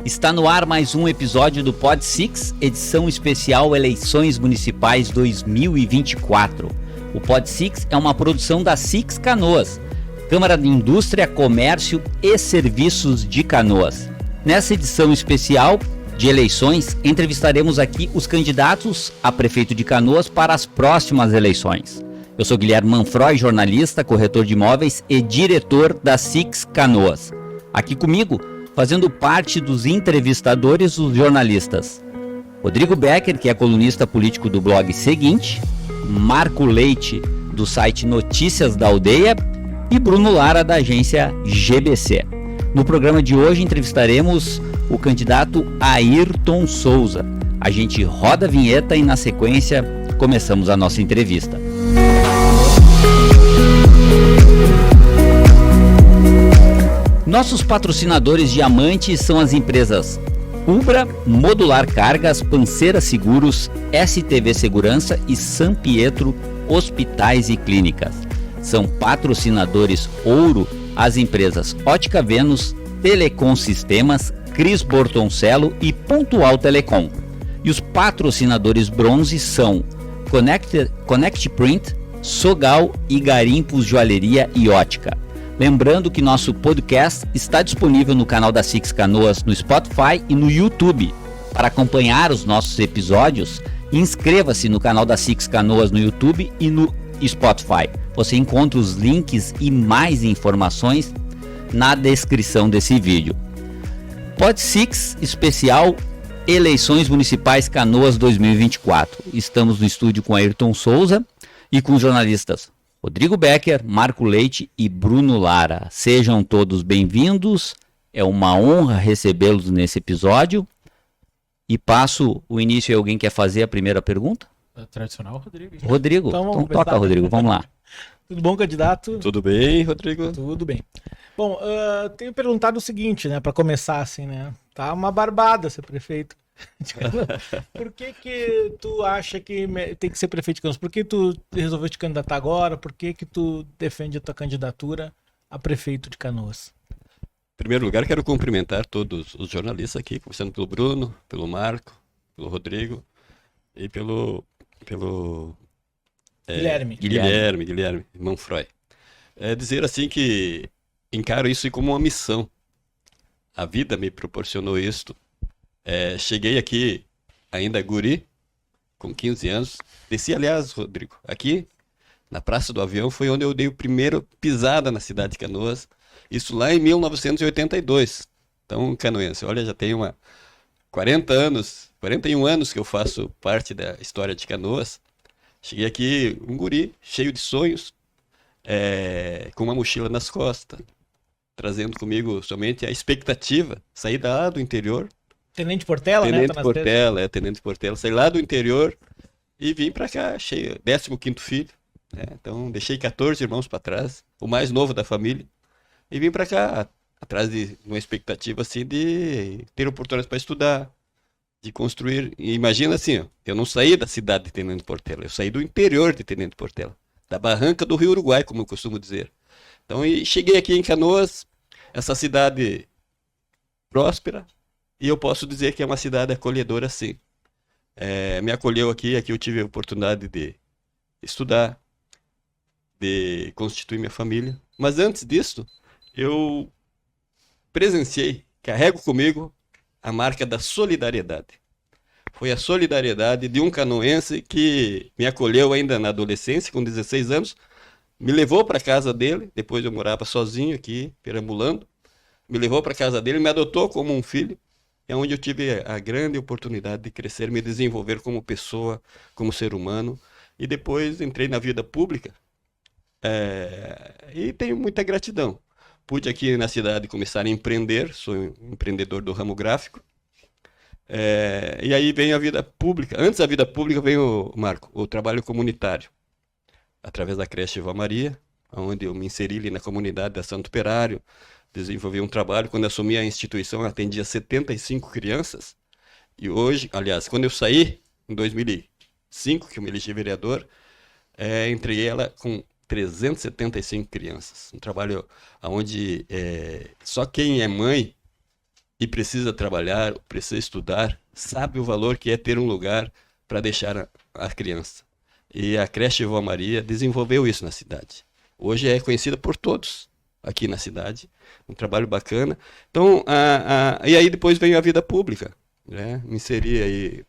Está no ar mais um episódio do Pod Six, edição especial Eleições Municipais 2024. O Pod Six é uma produção da Six Canoas, Câmara de Indústria, Comércio e Serviços de Canoas. Nessa edição especial de eleições, entrevistaremos aqui os candidatos a prefeito de Canoas para as próximas eleições. Eu sou Guilherme Manfroy, jornalista, corretor de imóveis e diretor da Six Canoas. Aqui comigo, fazendo parte dos entrevistadores, os jornalistas Rodrigo Becker, que é colunista político do blog Seguinte, Marco Leite, do site Notícias da Aldeia, e Bruno Lara, da agência GBC. No programa de hoje entrevistaremos o candidato Ayrton Souza. A gente roda a vinheta e, na sequência, começamos a nossa entrevista. Nossos patrocinadores diamantes são as empresas Ubra, Modular Cargas, Panceira Seguros, STV Segurança e San Pietro Hospitais e Clínicas. São patrocinadores ouro as empresas Ótica Vênus, Telecom Sistemas, Cris Bortoncello e Pontual Telecom. E os patrocinadores bronze são Connect Print, Sogal e Garimpos Joalheria e Ótica. Lembrando que nosso podcast está disponível no canal da Six Canoas no Spotify e no YouTube. Para acompanhar os nossos episódios, inscreva-se no canal da Six Canoas no YouTube e no Spotify. Você encontra os links e mais informações na descrição desse vídeo. Pod Six especial Eleições Municipais Canoas 2024. Estamos no estúdio com Ayrton Souza e com os jornalistas Rodrigo Becker, Marco Leite e Bruno Lara. Sejam todos bem-vindos, é uma honra recebê-los nesse episódio. E passo o início, e alguém quer fazer a primeira pergunta? Tradicional, Rodrigo. Rodrigo, então toca, Rodrigo, vamos lá. Tudo bom, candidato? Tudo bem, Rodrigo? Tudo bem. Bom, tenho perguntado o seguinte, né, para começar assim, né, tá uma barbada ser prefeito. Por que tu acha que tem que ser prefeito de Canoas? Por que tu resolveu te candidatar agora? Por que tu defende a tua candidatura a prefeito de Canoas? Em primeiro lugar, quero cumprimentar todos os jornalistas aqui, começando pelo Bruno, pelo Marco, pelo Rodrigo e pelo Guilherme Manfroy. Dizer assim que encaro isso como uma missão. A vida me proporcionou isto. Cheguei aqui ainda guri, com 15 anos. Desci, aliás, Rodrigo, aqui na Praça do Avião foi onde eu dei o primeiro pisada na cidade de Canoas. Isso lá em 1982. Então, canoense, olha, já tem 41 anos que eu faço parte da história de Canoas. Cheguei aqui um guri, cheio de sonhos, com uma mochila nas costas, trazendo comigo somente a expectativa, sair lá do interior. Tenente Portela, Tenente Portela, saí lá do interior e vim pra cá, cheio, 15º filho, né? Então deixei 14 irmãos para trás, o mais novo da família, e vim pra cá, atrás de uma expectativa assim de ter oportunidades para estudar, de construir. E imagina assim, ó, eu não saí da cidade de Tenente Portela, eu saí do interior de Tenente Portela, da barranca do Rio Uruguai, como eu costumo dizer. Então, e cheguei aqui em Canoas, essa cidade próspera, e eu posso dizer que é uma cidade acolhedora, sim. Me acolheu aqui eu tive a oportunidade de estudar, de constituir minha família. Mas antes disso, eu carrego comigo a marca da solidariedade. Foi a solidariedade de um canoense que me acolheu ainda na adolescência, com 16 anos, me levou para a casa dele, depois eu morava sozinho aqui, perambulando, me levou para a casa dele, me adotou como um filho. É onde eu tive a grande oportunidade de crescer, me desenvolver como pessoa, como ser humano. E depois entrei na vida pública e tenho muita gratidão. Pude aqui na cidade começar a empreender, sou um empreendedor do ramo gráfico. E aí vem a vida pública. Antes da vida pública vem o trabalho comunitário. Através da creche Vó Maria, onde eu me inseri ali na comunidade da Santo Operário, desenvolvi um trabalho. Quando assumi a instituição, eu atendia 75 crianças. E hoje, aliás, quando eu saí, em 2005, que eu me elegi vereador, entreguei ela com 375 crianças. Um trabalho onde só quem é mãe e precisa trabalhar, precisa estudar, sabe o valor que é ter um lugar para deixar a criança. E a creche Vó Maria desenvolveu isso na cidade. Hoje é conhecida por todos aqui na cidade, um trabalho bacana. Então, e aí depois veio a vida pública, né? Me inseri aí,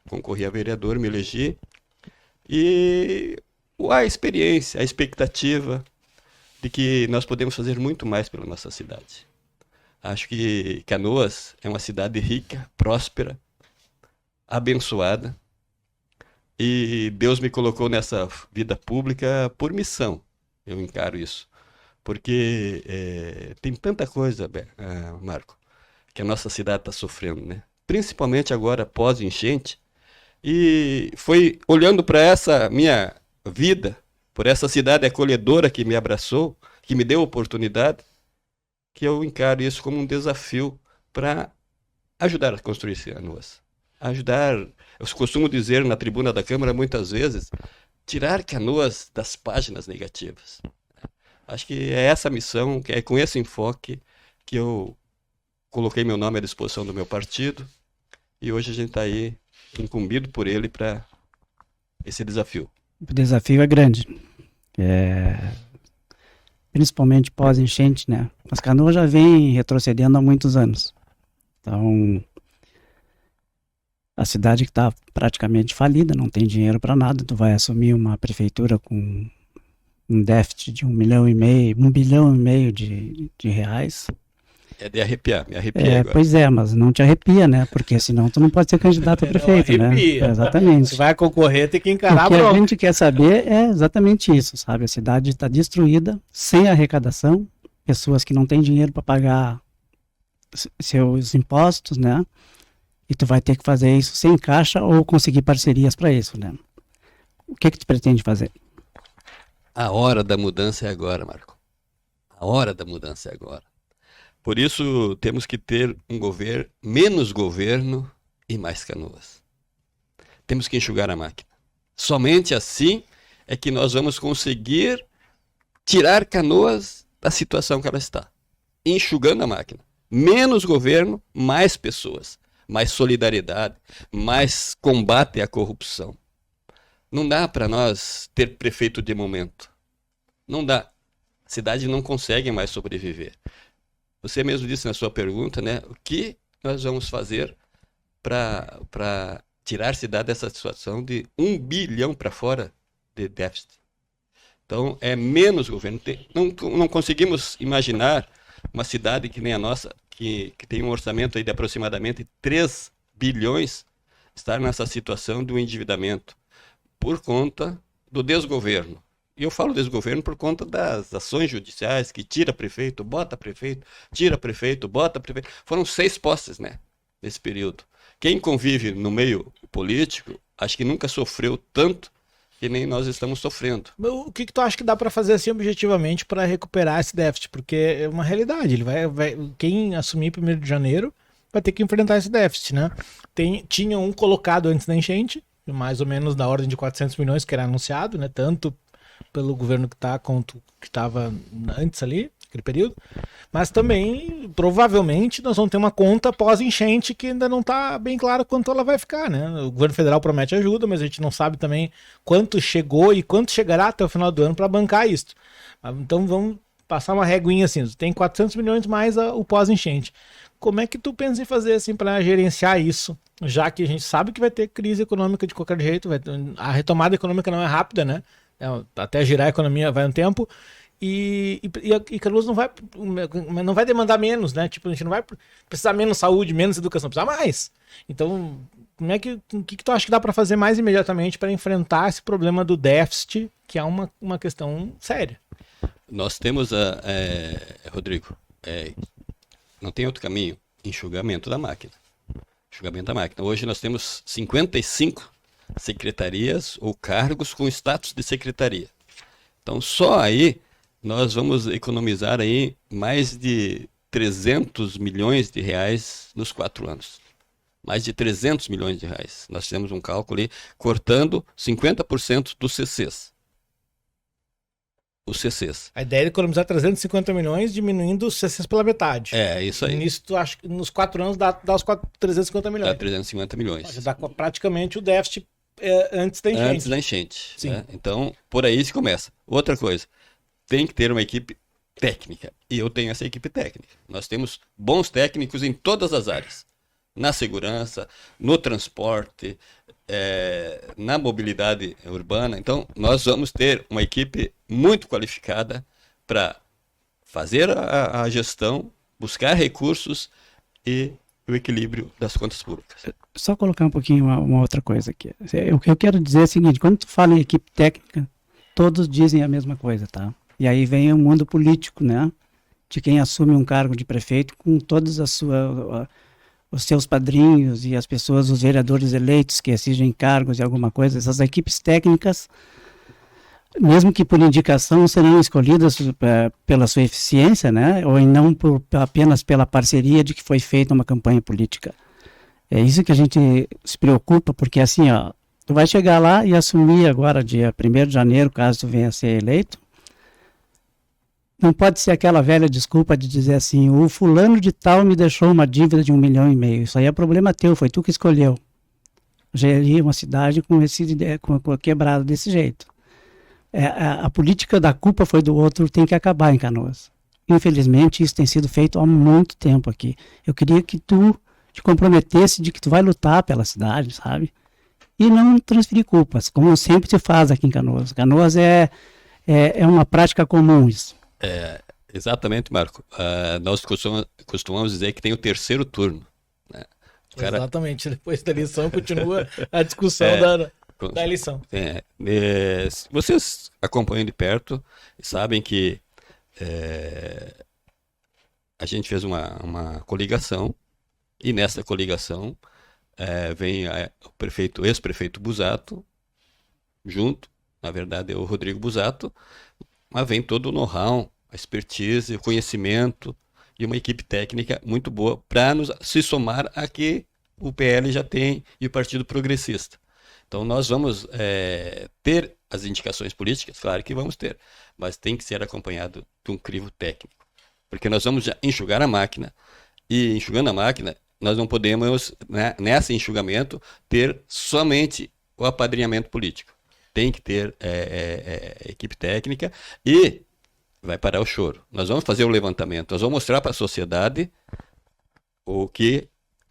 concorri a vereador, me elegi, e a experiência, a expectativa de que nós podemos fazer muito mais pela nossa cidade. Acho que Canoas é uma cidade rica, próspera, abençoada, e Deus me colocou nessa vida pública por missão. Eu encaro isso. Porque tem tanta coisa, Marco, que a nossa cidade está sofrendo, né? Principalmente agora, pós-enchente. E foi olhando para essa minha vida, por essa cidade acolhedora que me abraçou, que me deu oportunidade, que eu encaro isso como um desafio para ajudar a construir Canoas. Ajudar, eu costumo dizer na tribuna da Câmara muitas vezes, tirar Canoas das páginas negativas. Acho que é essa missão, que é com esse enfoque que eu coloquei meu nome à disposição do meu partido, e hoje a gente está aí incumbido por ele para esse desafio. O desafio é grande, principalmente pós-enchente, né? Mas Canoas já vem retrocedendo há muitos anos. Então, a cidade que está praticamente falida, não tem dinheiro para nada, tu vai assumir uma prefeitura com um déficit de 1,5 bilhão de reais. É de arrepiar, me arrepiei agora. Pois é, mas não te arrepia, né? Porque senão tu não pode ser candidato a prefeito, né? Exatamente. Se vai concorrer, tem que encarar. O que a gente quer saber é exatamente isso, sabe? A cidade está destruída, sem arrecadação, pessoas que não têm dinheiro para pagar seus impostos, né? E tu vai ter que fazer isso sem caixa ou conseguir parcerias para isso, né? O que tu pretende fazer? A hora da mudança é agora, Marco. A hora da mudança é agora. Por isso, temos que ter um governo, menos governo e mais Canoas. Temos que enxugar a máquina. Somente assim é que nós vamos conseguir tirar Canoas da situação que ela está. Enxugando a máquina. Menos governo, mais pessoas. Mais solidariedade, mais combate à corrupção. Não dá para nós ter prefeito de momento. Não dá. A cidade não consegue mais sobreviver. Você mesmo disse na sua pergunta, né? O que nós vamos fazer para tirar a cidade dessa situação de 1 bilhão para fora de déficit? Então, é menos governo. Não conseguimos imaginar uma cidade que nem a nossa, que tem um orçamento aí de aproximadamente 3 bilhões, estar nessa situação do endividamento por conta do desgoverno. E eu falo desgoverno por conta das ações judiciais que tira prefeito, bota prefeito, tira prefeito, bota prefeito. Foram 6 posses, né, nesse período. Quem convive no meio político, acho que nunca sofreu tanto que nem nós estamos sofrendo. O que tu acha que dá para fazer assim objetivamente para recuperar esse déficit? Porque é uma realidade. Ele quem assumir 1º de janeiro vai ter que enfrentar esse déficit, né? Tinha um colocado antes da enchente, mais ou menos da ordem de 400 milhões que era anunciado, né? Tanto pelo governo que está quanto que estava antes ali, aquele período. Mas também, provavelmente, nós vamos ter uma conta pós-enchente que ainda não está bem claro quanto ela vai ficar, né? O governo federal promete ajuda, mas a gente não sabe também quanto chegou e quanto chegará até o final do ano para bancar isso. Então vamos passar uma reguinha assim, tem 400 milhões mais o pós-enchente. Como é que tu pensa em fazer assim para gerenciar isso? Já que a gente sabe que vai ter crise econômica de qualquer jeito, a retomada econômica não é rápida, né? Até girar a economia vai um tempo. E Canoas não vai demandar menos, né? Tipo, a gente não vai precisar menos saúde, menos educação, precisa mais. Então, o que tu acha que dá para fazer mais imediatamente para enfrentar esse problema do déficit, que é uma questão séria? Nós temos, Rodrigo, não tem outro caminho, enxugamento da máquina. Enxugamento da máquina. Hoje nós temos 55 secretarias ou cargos com status de secretaria. Então, só aí nós vamos economizar aí mais de 300 milhões de reais nos 4 anos. Mais de 300 milhões de reais. Nós temos um cálculo aí cortando 50% dos CCs. os CCs. A ideia é economizar 350 milhões, diminuindo os CCs pela metade. É, isso aí. Nisso, tu acha que nos 4 anos dá os 350 milhões. Dá 350 milhões. Dá praticamente o déficit antes da enchente. Antes da enchente. Sim. Né? Então, por aí se começa. Outra coisa, tem que ter uma equipe técnica. E eu tenho essa equipe técnica. Nós temos bons técnicos em todas as áreas. Na segurança, no transporte, na mobilidade urbana. Então, nós vamos ter uma equipe muito qualificada para fazer a gestão, buscar recursos e o equilíbrio das contas públicas. Só colocar um pouquinho uma outra coisa aqui. O que eu quero dizer é o seguinte, quando tu fala em equipe técnica, todos dizem a mesma coisa, tá? E aí vem o mundo político, né? De quem assume um cargo de prefeito com todas os seus padrinhos e as pessoas, os vereadores eleitos que exigem cargos e alguma coisa. Essas equipes técnicas, mesmo que por indicação, serão escolhidas pela sua eficiência, né? Ou não apenas pela parceria de que foi feita uma campanha política. É isso que a gente se preocupa, porque assim, ó, tu vai chegar lá e assumir agora, dia 1º de janeiro, caso tu venha a ser eleito, não pode ser aquela velha desculpa de dizer assim, o fulano de tal me deixou uma dívida de 1,5 milhão. Isso aí é problema teu, foi tu que escolheu. Gerir uma cidade com quebrado desse jeito. A política da culpa foi do outro, tem que acabar em Canoas. Infelizmente, isso tem sido feito há muito tempo aqui. Eu queria que tu te comprometesse de que tu vai lutar pela cidade, sabe? E não transferir culpas, como sempre se faz aqui em Canoas. Canoas é uma prática comum isso. Exatamente, Marco. Nós costumamos dizer que tem o terceiro turno. Né? Exatamente. Depois da eleição continua a discussão da eleição. Vocês acompanham de perto e sabem que a gente fez uma coligação e nessa coligação vem o ex-prefeito Busato junto, na verdade é o Rodrigo Busato, mas vem todo o know-how, a expertise, o conhecimento e uma equipe técnica muito boa para se somar a que o PL já tem e o Partido Progressista. Então nós vamos ter as indicações políticas, claro que vamos ter, mas tem que ser acompanhado de um crivo técnico, porque nós vamos já enxugar a máquina e enxugando a máquina nós não podemos, né, nesse enxugamento, ter somente o apadrinhamento político. Tem que ter equipe técnica e vai parar o choro. Nós vamos fazer o levantamento, nós vamos mostrar para a sociedade o que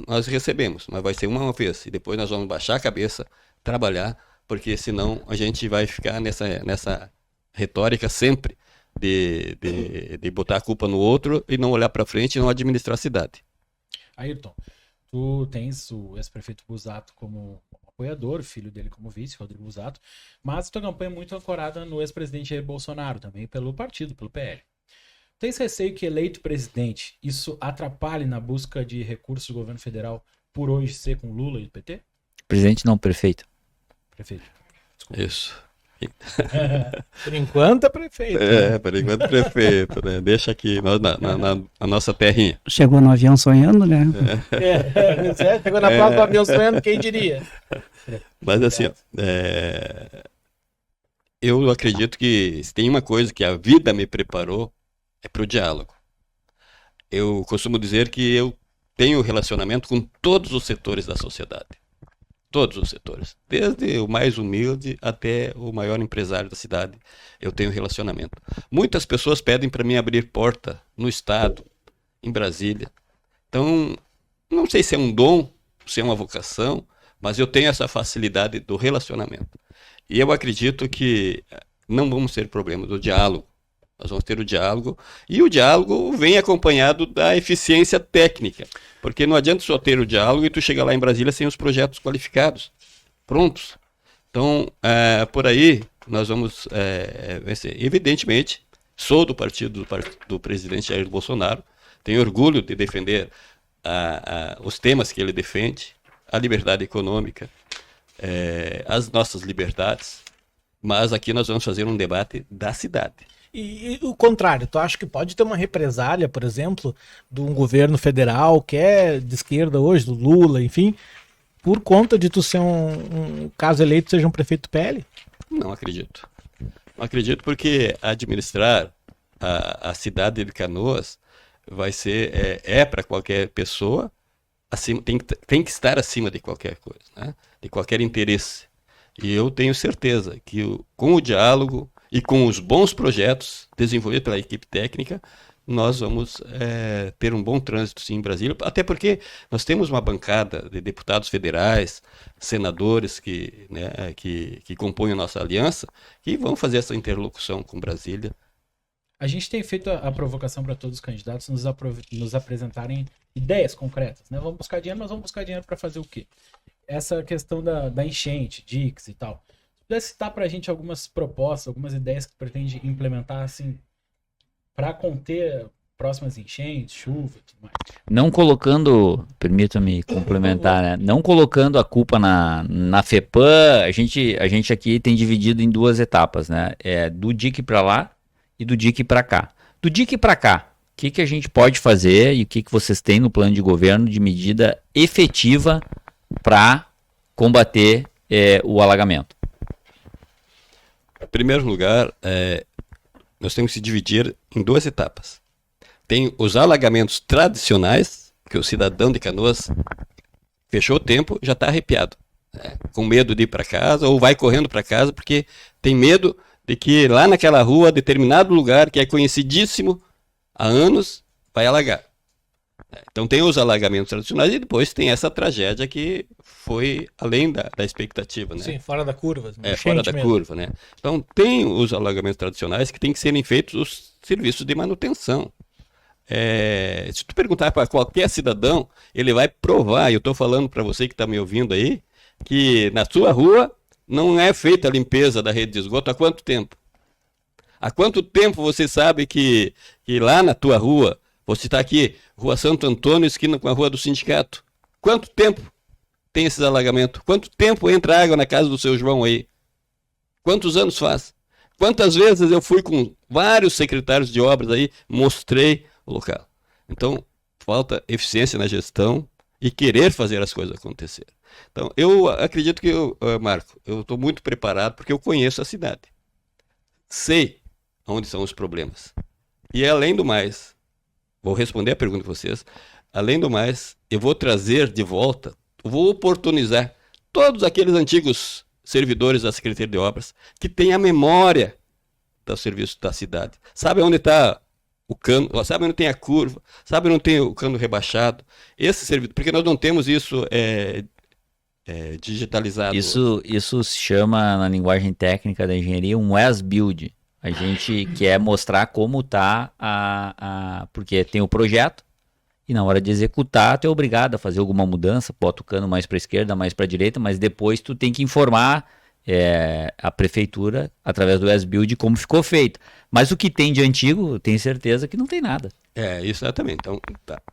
nós recebemos, mas vai ser uma vez e depois nós vamos baixar a cabeça, trabalhar, porque senão a gente vai ficar nessa retórica sempre de botar a culpa no outro e não olhar para frente e não administrar a cidade. Ayrton, tu tens o ex-prefeito Busato como apoiador, filho dele como vice, Rodrigo Busato, mas tua campanha é muito ancorada no ex-presidente Jair Bolsonaro, também pelo partido, pelo PL. Tens receio que eleito presidente, isso atrapalhe na busca de recursos do governo federal por hoje ser com Lula e o PT? Presidente não, prefeito. Prefeito. Desculpa. Isso. Por enquanto é prefeito. Por enquanto prefeito, né? Deixa aqui nós na nossa terrinha. Chegou no avião sonhando, né? Chegou na prova do avião sonhando, quem diria? Mas assim, eu acredito que se tem uma coisa que a vida me preparou, é para o diálogo. Eu costumo dizer que eu tenho relacionamento com todos os setores da sociedade. Todos os setores, desde o mais humilde até o maior empresário da cidade, eu tenho relacionamento. Muitas pessoas pedem para mim abrir porta no estado, em Brasília. Então, não sei se é um dom, se é uma vocação, mas eu tenho essa facilidade do relacionamento. E eu acredito que não vamos ter problema do diálogo. Nós vamos ter o diálogo, e o diálogo vem acompanhado da eficiência técnica, porque não adianta só ter o diálogo e tu chegar lá em Brasília sem os projetos qualificados, prontos. Então, por aí, nós vamos vencer. Evidentemente, sou do partido do presidente Jair Bolsonaro, tenho orgulho de defender os temas que ele defende, a liberdade econômica, as nossas liberdades, mas aqui nós vamos fazer um debate da cidade. E o contrário, tu acha que pode ter uma represália, por exemplo, de um governo federal que é de esquerda hoje, do Lula, enfim, por conta de tu ser caso eleito, seja um prefeito do PL? Não acredito. Não acredito porque administrar a cidade de Canoas vai ser, para qualquer pessoa, acima, tem que estar acima de qualquer coisa, né? De qualquer interesse. E eu tenho certeza que com o diálogo e com os bons projetos desenvolvidos pela equipe técnica, nós vamos ter um bom trânsito, sim, em Brasília, até porque nós temos uma bancada de deputados federais, senadores que compõem a nossa aliança, que vão fazer essa interlocução com Brasília. A gente tem feito a provocação para todos os candidatos nos apresentarem ideias concretas, né? Vamos buscar dinheiro, mas vamos buscar dinheiro para fazer o quê? Essa questão da enchente, DICs e tal. Se pudesse citar para a gente algumas propostas, algumas ideias que pretende implementar, assim, para conter próximas enchentes, chuva e tudo mais. Não colocando, permita-me complementar, né? Não colocando a culpa na FEPAM, a gente aqui tem dividido em duas etapas, né? Do DIC para lá e do DIC para cá. Do DIC para cá, o que a gente pode fazer e o que vocês têm no plano de governo de medida efetiva para combater o alagamento? Em primeiro lugar, nós temos que se dividir em duas etapas. Tem os alagamentos tradicionais, que o cidadão de Canoas fechou o tempo, já está arrepiado, né? Com medo de ir para casa ou vai correndo para casa porque tem medo de que lá naquela rua, determinado lugar que é conhecidíssimo há anos, vai alagar. Então tem os alagamentos tradicionais e depois tem essa tragédia que foi além da expectativa, né? Sim, fora da curva. Fora da curva, né? Então tem os alagamentos tradicionais que tem que serem feitos os serviços de manutenção. Se tu perguntar para qualquer cidadão, ele vai provar, e eu estou falando para você que está me ouvindo aí, que na sua rua não é feita a limpeza da rede de esgoto há quanto tempo? Há quanto tempo você sabe que lá na tua rua, você está aqui, Rua Santo Antônio, esquina com a Rua do Sindicato, quanto tempo tem esses alagamentos? Quanto tempo entra água na casa do seu João aí? Quantos anos faz? Quantas vezes eu fui com vários secretários de obras aí, mostrei o local. Então, falta eficiência na gestão e querer fazer as coisas acontecer. Então, eu acredito que, Marco, eu estou muito preparado porque eu conheço a cidade. Sei onde são os problemas. E além do mais, vou responder a pergunta de vocês, além do mais, eu vou trazer de volta, vou oportunizar todos aqueles antigos servidores da Secretaria de Obras que têm a memória do serviço da cidade. Sabe onde está o cano, sabe onde tem a curva, sabe onde tem o cano rebaixado. Esse servidor, porque nós não temos isso digitalizado. Isso se chama, na linguagem técnica da engenharia, um as-build. A gente quer mostrar como está porque tem o projeto e na hora de executar tu é obrigado a fazer alguma mudança, bota o cano mais para a esquerda, mais para a direita, mas depois tu tem que informar a prefeitura através do as-build como ficou feito. Mas o que tem de antigo, eu tenho certeza que não tem nada. Exatamente. Então,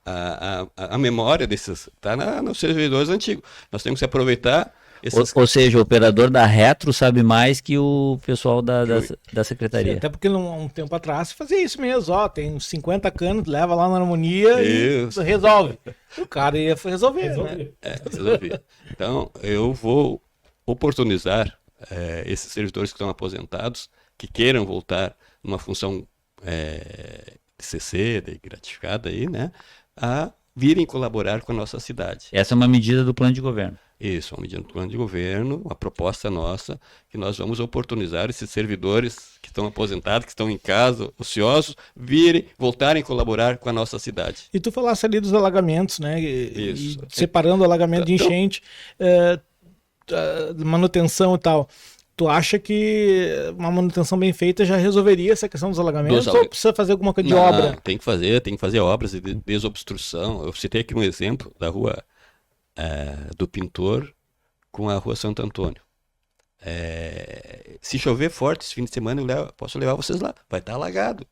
a memória desses está nos servidores antigos. Nós temos que aproveitar esses... Ou seja, o operador da Retro sabe mais que o pessoal da secretaria. Sim, até porque um tempo atrás fazia isso mesmo, tem uns 50 canos, leva lá na harmonia e resolve. O cara ia resolver, né? Resolver. Então, eu vou oportunizar esses servidores que estão aposentados, que queiram voltar numa função de CC, de gratificada aí, né? A virem colaborar com a nossa cidade. Essa é uma medida do plano de governo. Isso, uma medida do plano de governo, uma proposta nossa, que nós vamos oportunizar esses servidores que estão aposentados, que estão em casa, ociosos, voltarem a colaborar com a nossa cidade. E tu falasse ali dos alagamentos, né? Isso. E separando o alagamento de enchente, manutenção e tal. Tu acha que uma manutenção bem feita já resolveria essa questão dos alagamentos ou precisa fazer alguma coisa de obra? Tem que fazer obras de desobstrução. Eu citei aqui um exemplo da rua do Pintor com a Rua Santo Antônio. Se chover forte esse fim de semana, posso levar vocês lá. Vai estar alagado.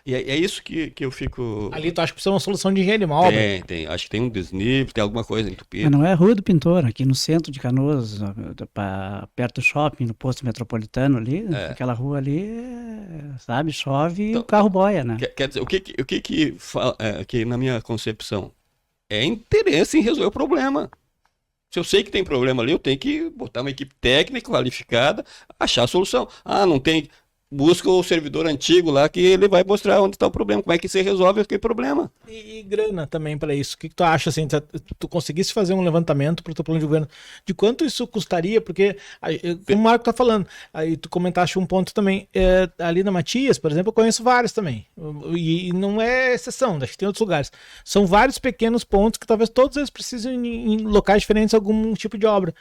E é isso que eu fico... Ali tu acha que precisa de uma solução de engenharia de uma obra? Tem. Acho que tem um desnível, tem alguma coisa entupida. Mas não é a Rua do Pintor, aqui no centro de Canoas, perto do shopping, no posto metropolitano ali, aquela rua ali, sabe, chove e o carro boia, né? Quer dizer, o que na minha concepção é interesse em resolver o problema. Se eu sei que tem problema ali, eu tenho que botar uma equipe técnica qualificada, achar a solução. Não tem... busca o servidor antigo lá que ele vai mostrar onde está o problema, como é que se resolve aquele problema. E grana também para isso. O que tu acha, assim, se tu conseguisse fazer um levantamento para o teu plano de governo, de quanto isso custaria? Porque, como o Marco tá falando, aí tu comentaste um ponto também, ali na Matias, por exemplo, eu conheço vários também, e não é exceção, acho que tem outros lugares. São vários pequenos pontos que talvez todos eles precisem em locais diferentes algum tipo de obra.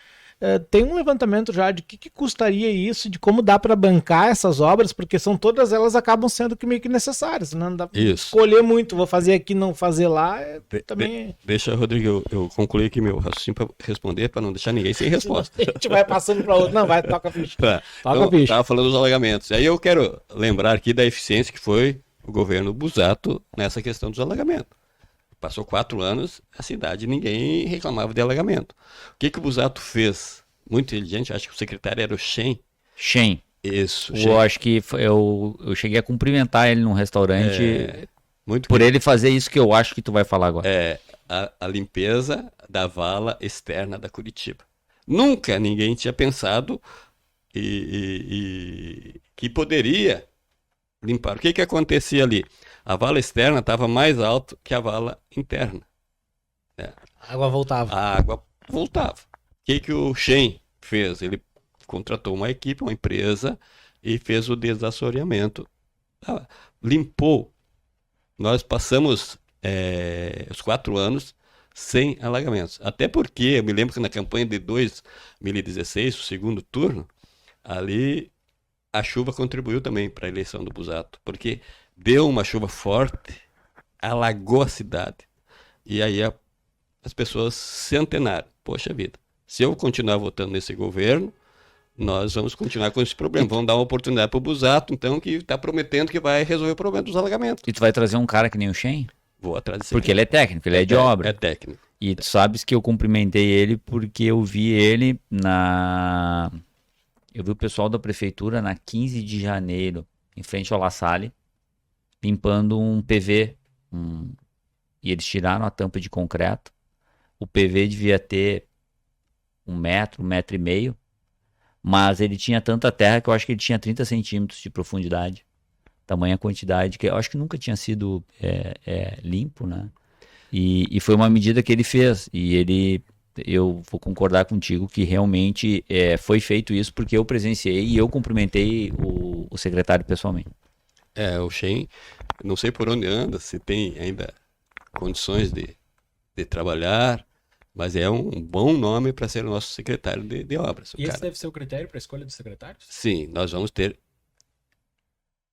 Tem um levantamento já de que custaria isso, de como dá para bancar essas obras, porque são todas elas acabam sendo meio que necessárias, não dá pra escolher muito, vou fazer aqui, não fazer lá, também... Deixa, Rodrigo, eu concluir aqui meu raciocínio para responder, para não deixar ninguém sem resposta. A gente vai passando para outro, não, vai, toca a ficha. Tá. Toca Então, a ficha. estava falando dos alagamentos. Aí eu quero lembrar aqui da eficiência que foi o governo Busato nessa questão dos alagamentos. Passou 4 anos, a cidade, ninguém reclamava de alagamento. O que o Busato fez? Muito inteligente, acho que o secretário era o Shen. Shen. Isso, Eu acho que eu cheguei a cumprimentar ele num restaurante muito por ele fazer isso que eu acho que tu vai falar agora. A limpeza da vala externa da Curitiba. Nunca ninguém tinha pensado que poderia limpar. O que acontecia ali? A vala externa estava mais alta que a vala interna. A água voltava. A água voltava. O que o Shen fez? Ele contratou uma equipe, uma empresa, e fez o desassoreamento. Limpou. Nós passamos os 4 anos sem alagamentos. Até porque, eu me lembro que na campanha de 2016, o segundo turno, ali a chuva contribuiu também para a eleição do Busato, porque deu uma chuva forte, alagou a cidade. E aí as pessoas se antenaram. Poxa vida, se eu continuar votando nesse governo, nós vamos continuar com esse problema. Vamos dar uma oportunidade para o Busato, então, que está prometendo que vai resolver o problema dos alagamentos. E tu vai trazer um cara que nem o Shen? Vou atrás desse Porque ele é técnico, ele é de obra. É técnico. E tu sabes que eu cumprimentei ele porque eu vi ele Eu vi o pessoal da prefeitura na 15 de janeiro, em frente ao La Salle, limpando um PV. E eles tiraram a tampa de concreto. O PV devia ter 1 metro, 1,5 metro. Mas ele tinha tanta terra que eu acho que ele tinha 30 centímetros de profundidade. Tamanha quantidade, que eu acho que nunca tinha sido limpo, né? E foi uma medida que ele fez. E eu vou concordar contigo que realmente foi feito isso porque eu presenciei e eu cumprimentei o secretário pessoalmente. O Shen, não sei por onde anda, se tem ainda condições de trabalhar, mas é um bom nome para ser o nosso secretário de obras. E esse deve ser o critério para a escolha dos secretários? Sim, nós vamos ter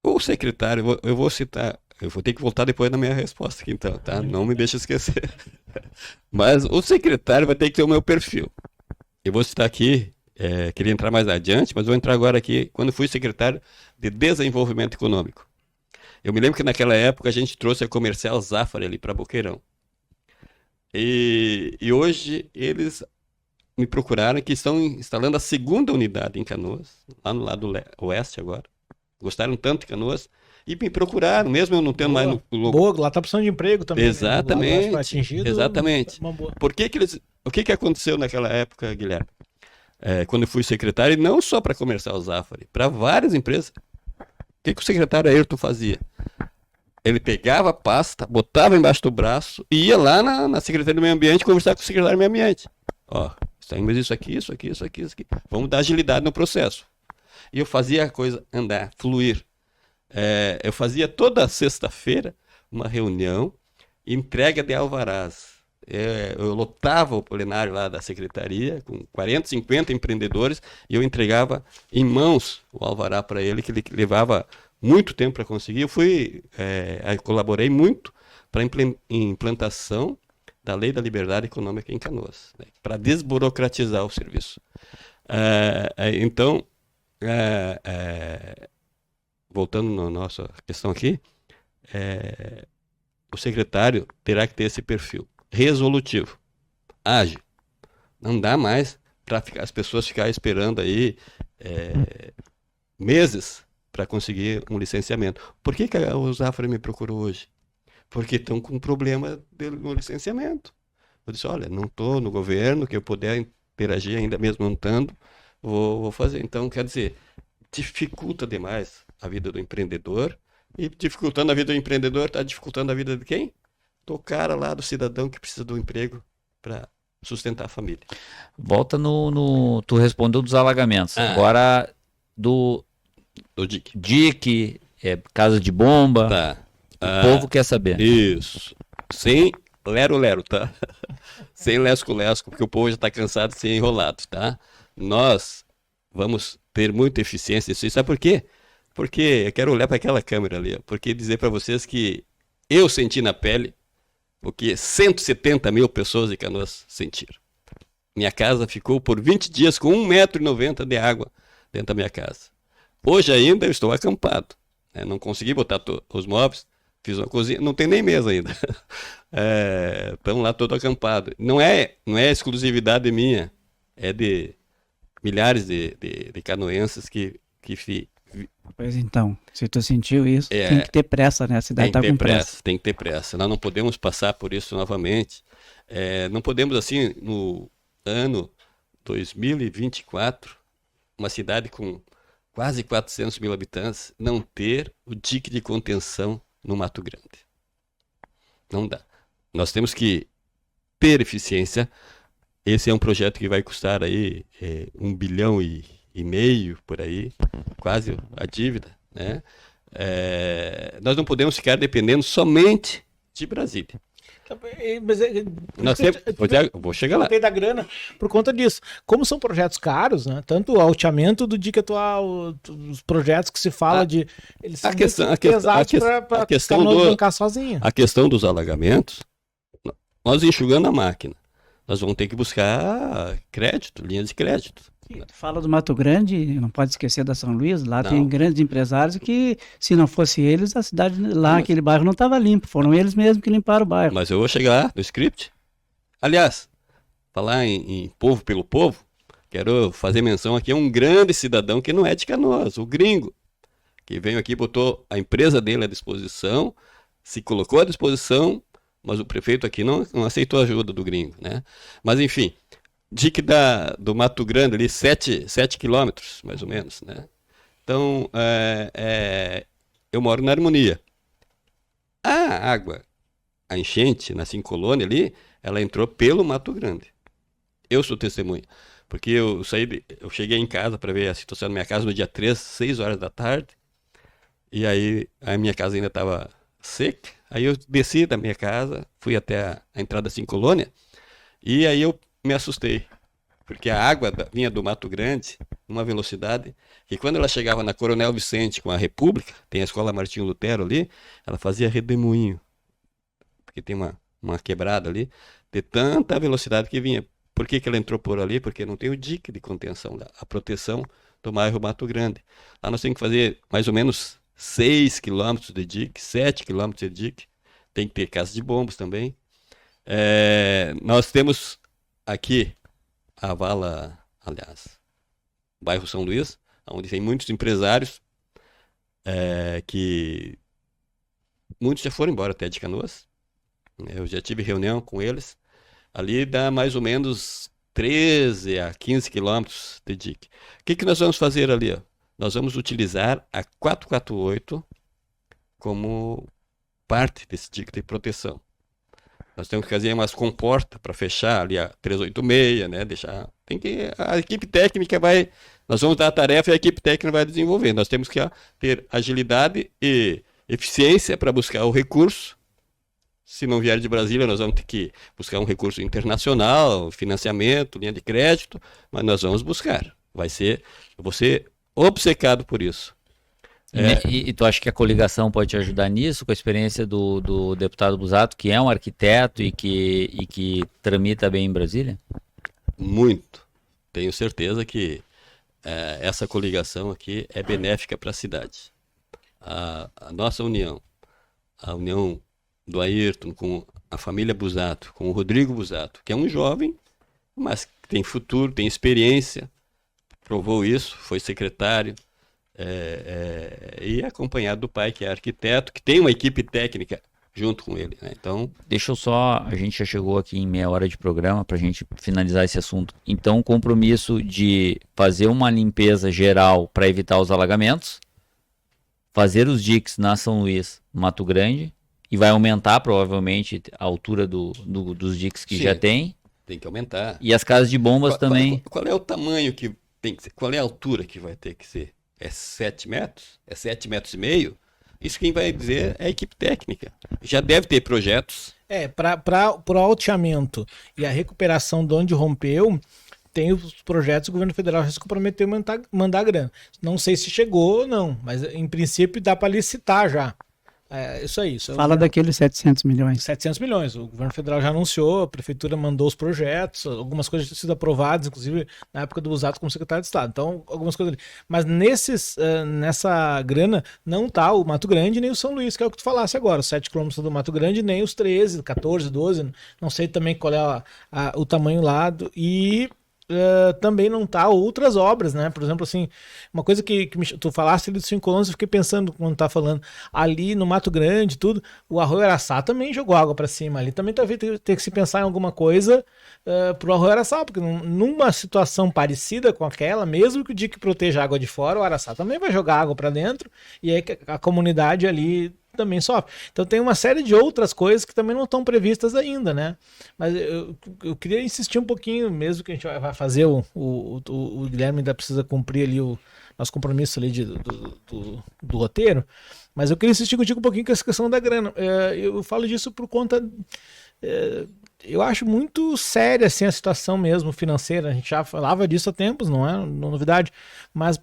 o secretário, eu vou citar, eu vou ter que voltar depois na minha resposta aqui então, tá? Não me deixa esquecer. Mas o secretário vai ter que ter o meu perfil. Eu vou citar aqui, queria entrar mais adiante, mas vou entrar agora aqui, quando fui secretário de Desenvolvimento Econômico. Eu me lembro que naquela época a gente trouxe a Comercial Zafari ali para Boqueirão. E hoje eles me procuraram que estão instalando a 2ª unidade em Canoas, lá no lado oeste agora. Gostaram tanto de Canoas e me procuraram, mesmo eu não tendo mais no Boa, lá tá precisando de emprego também. Exatamente. Né? Atingido, exatamente. O que aconteceu naquela época, Guilherme? Quando eu fui secretário, e não só para Comercial Zafari, para várias empresas. O que o secretário Ayrton fazia? Ele pegava a pasta, botava embaixo do braço e ia lá na Secretaria do Meio Ambiente conversar com o secretário do Meio Ambiente. Temos isso aqui. Vamos dar agilidade no processo. E eu fazia a coisa andar, fluir. Eu fazia toda sexta-feira uma reunião, entrega de alvarás. Eu lotava o plenário lá da secretaria com 40, 50 empreendedores e eu entregava em mãos o alvará para ele, que ele levava muito tempo para conseguir. Eu colaborei muito para a implantação da Lei da Liberdade Econômica em Canoas, né, para desburocratizar o serviço. Então, voltando na nossa questão aqui, o secretário terá que ter esse perfil resolutivo, ágil. Não dá mais para as pessoas ficarem esperando aí meses para conseguir um licenciamento. Por que o Zafari me procurou hoje? Porque estão com problema no licenciamento. Eu disse, olha, não estou no governo, que eu puder interagir ainda mesmo não estando, vou fazer. Então, quer dizer, dificulta demais a vida do empreendedor, e dificultando a vida do empreendedor, está dificultando a vida de quem? Do cara lá, do cidadão que precisa do emprego para sustentar a família. Volta tu respondeu dos alagamentos. Agora do DIC, casa de bomba. Tá. O povo quer saber. Isso. Sem lero-lero, tá? Sem lesco-lesco, porque o povo já está cansado de ser enrolado, tá? Nós vamos ter muita eficiência nisso. Sabe por quê? Porque eu quero olhar para aquela câmera ali, ó, porque dizer para vocês que eu senti na pele o que 170 mil pessoas de Canoas sentiram. Minha casa ficou por 20 dias com 1,90 m de água dentro da minha casa. Hoje ainda eu estou acampado, né? Não consegui botar os móveis, fiz uma cozinha, não tem nem mesa ainda. Estamos lá todo acampado. Não é exclusividade minha, é de milhares de canoenses que Pois então, se tu sentiu isso, tem que ter pressa, né? A cidade está com pressa. Tem que ter pressa. Nós não podemos passar por isso novamente. Não podemos, assim, no ano 2024, uma cidade com quase 400 mil habitantes, não ter o dique de contenção no Mato Grande. Não dá. Nós temos que ter eficiência. Esse é um projeto que vai custar aí 1,5 bilhão por aí, quase a dívida, né? Nós não podemos ficar dependendo somente de Brasília. Nós temos, vou chegar lá. Da grana por conta disso. Como são projetos caros, né? Tanto o alteamento do DIC atual, os projetos que se fala de eles são pesados para Canoas bancar sozinha. A questão dos alagamentos, nós enxugando a máquina, nós vamos ter que buscar crédito, linhas de crédito. Fala do Mato Grande, não pode esquecer da São Luís, lá tem grandes empresários que, se não fosse eles, a cidade lá, aquele bairro não estava limpo, foram eles mesmos que limparam o bairro. Mas eu vou chegar no script. Aliás, falar em povo pelo povo, quero fazer menção aqui a um grande cidadão que não é de Canoas, o Gringo, que veio aqui, botou a empresa dele à disposição, se colocou à disposição, mas o prefeito aqui não aceitou a ajuda do Gringo, né? Mas enfim, DIC do Mato Grande ali, 7 quilômetros, mais ou menos, né? Então, eu moro na Harmonia. A água, a enchente na Colônia ali, ela entrou pelo Mato Grande. Eu sou testemunha, porque eu cheguei em casa para ver a situação da minha casa no dia 3, 6 horas da tarde, e aí a minha casa ainda estava seca, aí eu desci da minha casa, fui até a entrada da Colônia, e aí eu me assustei, porque a água vinha do Mato Grande numa velocidade que quando ela chegava na Coronel Vicente com a República, tem a Escola Martinho Lutero ali, ela fazia redemoinho, porque tem uma quebrada ali, de tanta velocidade que vinha. Por que ela entrou por ali? Porque não tem o dique de contenção, a proteção do bairro Mato Grande. Lá nós temos que fazer mais ou menos 6 quilômetros de dique, 7 quilômetros de dique, tem que ter casa de bombas também. Nós temos aqui a vala, aliás, bairro São Luís, onde tem muitos empresários que muitos já foram embora até de Canoas. Eu já tive reunião com eles. Ali dá mais ou menos 13 a 15 quilômetros de dique. O que nós vamos fazer ali? Ó? Nós vamos utilizar a 448 como parte desse dique de proteção. Nós temos que fazer umas comportas para fechar ali a 386, né? A equipe técnica nós vamos dar a tarefa e a equipe técnica vai desenvolver. Nós temos que ter agilidade e eficiência para buscar o recurso. Se não vier de Brasília, nós vamos ter que buscar um recurso internacional, financiamento, linha de crédito, mas nós vamos buscar. Eu vou ser obcecado por isso. E tu acha que a coligação pode te ajudar nisso, com a experiência do deputado Busato, que é um arquiteto e que tramita bem em Brasília? Muito. Tenho certeza que essa coligação aqui é benéfica para a cidade. A nossa união, a união do Ayrton com a família Busato, com o Rodrigo Busato, que é um jovem, mas que tem futuro, tem experiência, provou isso, foi secretário, e acompanhado do pai, que é arquiteto, que tem uma equipe técnica junto com ele, né? Então, deixa eu só, a gente já chegou aqui em meia hora de programa para a gente finalizar esse assunto. Então, o compromisso de fazer uma limpeza geral para evitar os alagamentos, fazer os diques na São Luís, Mato Grande, e vai aumentar provavelmente a altura dos diques que Sim. já tem. Tem que aumentar. E as casas de bombas também. Qual é o tamanho que tem que ser? Qual é a altura que vai ter que ser? É 7 metros? É 7,5 metros? Isso quem vai dizer é a equipe técnica. Já deve ter projetos. Para o alteamento e a recuperação de onde rompeu, tem os projetos, o governo federal já se comprometeu a mandar grana. Não sei se chegou ou não, mas em princípio dá para licitar já. É isso aí. Isso Fala daqueles 700 milhões. 700 milhões. O governo federal já anunciou, a prefeitura mandou os projetos, algumas coisas já tinham sido aprovadas, inclusive na época do Busato como secretário de Estado. Então, algumas coisas ali. Mas nessa grana não tá o Mato Grande nem o São Luís, que é o que tu falasse agora. Os 7 quilômetros do Mato Grande, nem os 13, 14, 12. Não sei também qual é o tamanho lá. E também não tá outras obras, né? Por exemplo, assim, uma coisa que tu falaste ali dos 5 quilômetros, eu fiquei pensando quando tá falando ali no Mato Grande, tudo, o Arroio Araçá também jogou água para cima ali, também talvez tem que se pensar em alguma coisa pro Arroio Araçá, porque numa situação parecida com aquela, mesmo que o dique proteja a água de fora, o Araçá também vai jogar água para dentro, e aí a comunidade ali também sofre. Então tem uma série de outras coisas que também não estão previstas ainda, né? Mas eu queria insistir um pouquinho, mesmo que a gente vai fazer, o Guilherme ainda precisa cumprir ali o nosso compromisso ali do roteiro, mas eu queria insistir contigo um pouquinho com essa questão da grana. Eu falo disso por conta... eu acho muito séria assim, a situação mesmo financeira. A gente já falava disso há tempos, não é novidade, mas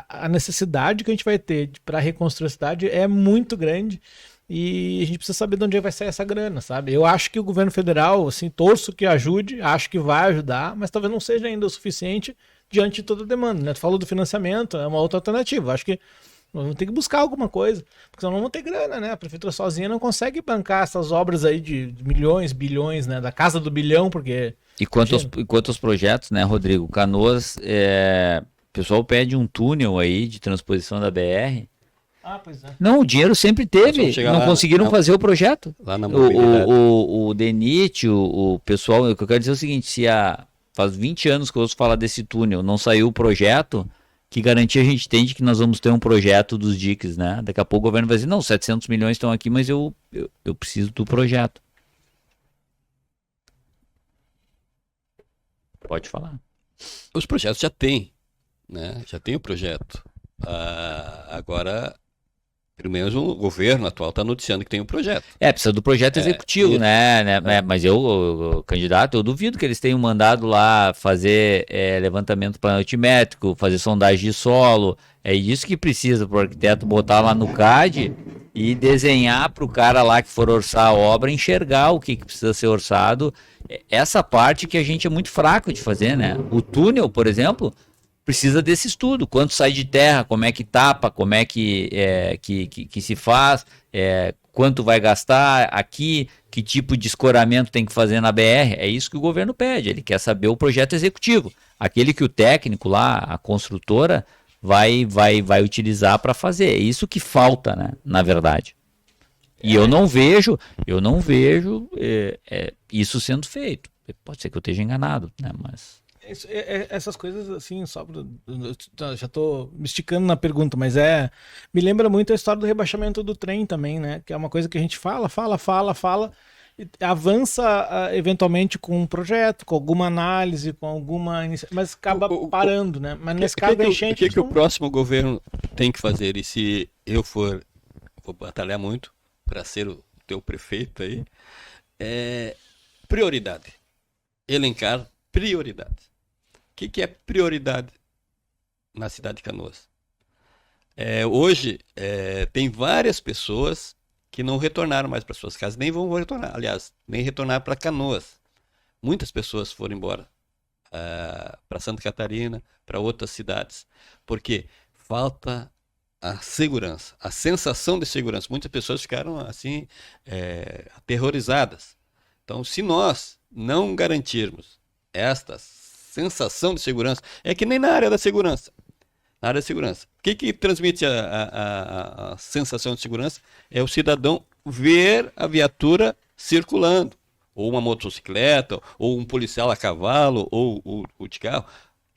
a necessidade que a gente vai ter para reconstruir a cidade é muito grande e a gente precisa saber de onde vai sair essa grana, sabe? Eu acho que o governo federal, assim, torço que ajude, acho que vai ajudar, mas talvez não seja ainda o suficiente diante de toda a demanda, né? Tu falou do financiamento, é uma outra alternativa. Acho que nós vamos ter que buscar alguma coisa, porque senão não vamos ter grana, né? A prefeitura sozinha não consegue bancar essas obras aí de milhões, bilhões, né? Da casa do bilhão, porque... E quanto aos projetos, né, Rodrigo? Canoas, o pessoal pede um túnel aí de transposição da BR. Ah, pois é. Não, o dinheiro sempre teve, não conseguiram fazer o projeto. Lá na mobilidade. O DENIT, o pessoal, o que eu quero dizer é o seguinte, se faz 20 anos que eu ouço falar desse túnel, não saiu o projeto... Que garantia a gente tem de que nós vamos ter um projeto dos diques, né? Daqui a pouco o governo vai dizer, não, 700 milhões estão aqui, mas eu preciso do projeto. Pode falar. Os projetos já tem, né? Já tem o projeto. Agora, pelo menos o governo atual está noticiando que tem um projeto. Precisa do projeto executivo, né? Mas o candidato, eu duvido que eles tenham mandado lá fazer levantamento planométrico, fazer sondagem de solo. É isso que precisa para o arquiteto botar lá no CAD e desenhar para o cara lá que for orçar a obra, enxergar o que precisa ser orçado. Essa parte que a gente é muito fraco de fazer, né? O túnel, por exemplo... Precisa desse estudo, quanto sai de terra, como é que tapa, como é que se faz, quanto vai gastar aqui, que tipo de escoramento tem que fazer na BR, é isso que o governo pede, ele quer saber o projeto executivo, aquele que o técnico lá, a construtora, vai utilizar para fazer, é isso que falta, né, na verdade. E eu não vejo isso sendo feito, pode ser que eu esteja enganado, né, mas... Essas coisas, assim, já tô me esticando na pergunta, mas me lembra muito a história do rebaixamento do trem também, né? Que é uma coisa que a gente fala, e avança eventualmente com um projeto, com alguma análise, com alguma iniciativa, mas acaba parando, né? Mas nesse caso da enchente... O que o próximo governo tem que fazer? E se eu vou batalhar muito para ser o teu prefeito aí, prioridade. Elencar prioridades. O que é prioridade na cidade de Canoas? Hoje, tem várias pessoas que não retornaram mais para suas casas, nem vão retornar, aliás, nem retornar para Canoas. Muitas pessoas foram embora para Santa Catarina, para outras cidades, porque falta a segurança, a sensação de segurança. Muitas pessoas ficaram assim, aterrorizadas. Então, se nós não garantirmos estas sensação de segurança, é que nem na área da segurança. Na área da segurança. O que transmite a sensação de segurança? É o cidadão ver a viatura circulando. Ou uma motocicleta, ou um policial a cavalo, ou de carro.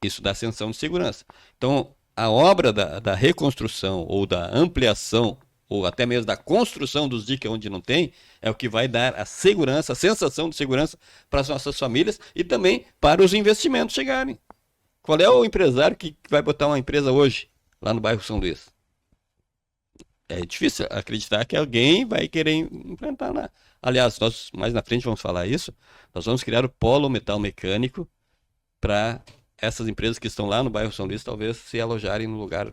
Isso dá sensação de segurança. Então, a obra da reconstrução ou da ampliação ou até mesmo da construção dos diques onde não tem, é o que vai dar a segurança, a sensação de segurança para as nossas famílias e também para os investimentos chegarem. Qual é o empresário que vai botar uma empresa hoje lá no bairro São Luís? É difícil acreditar que alguém vai querer implantar lá. Aliás, nós mais na frente vamos falar isso, nós vamos criar o polo metal mecânico para essas empresas que estão lá no bairro São Luís talvez se alojarem no lugar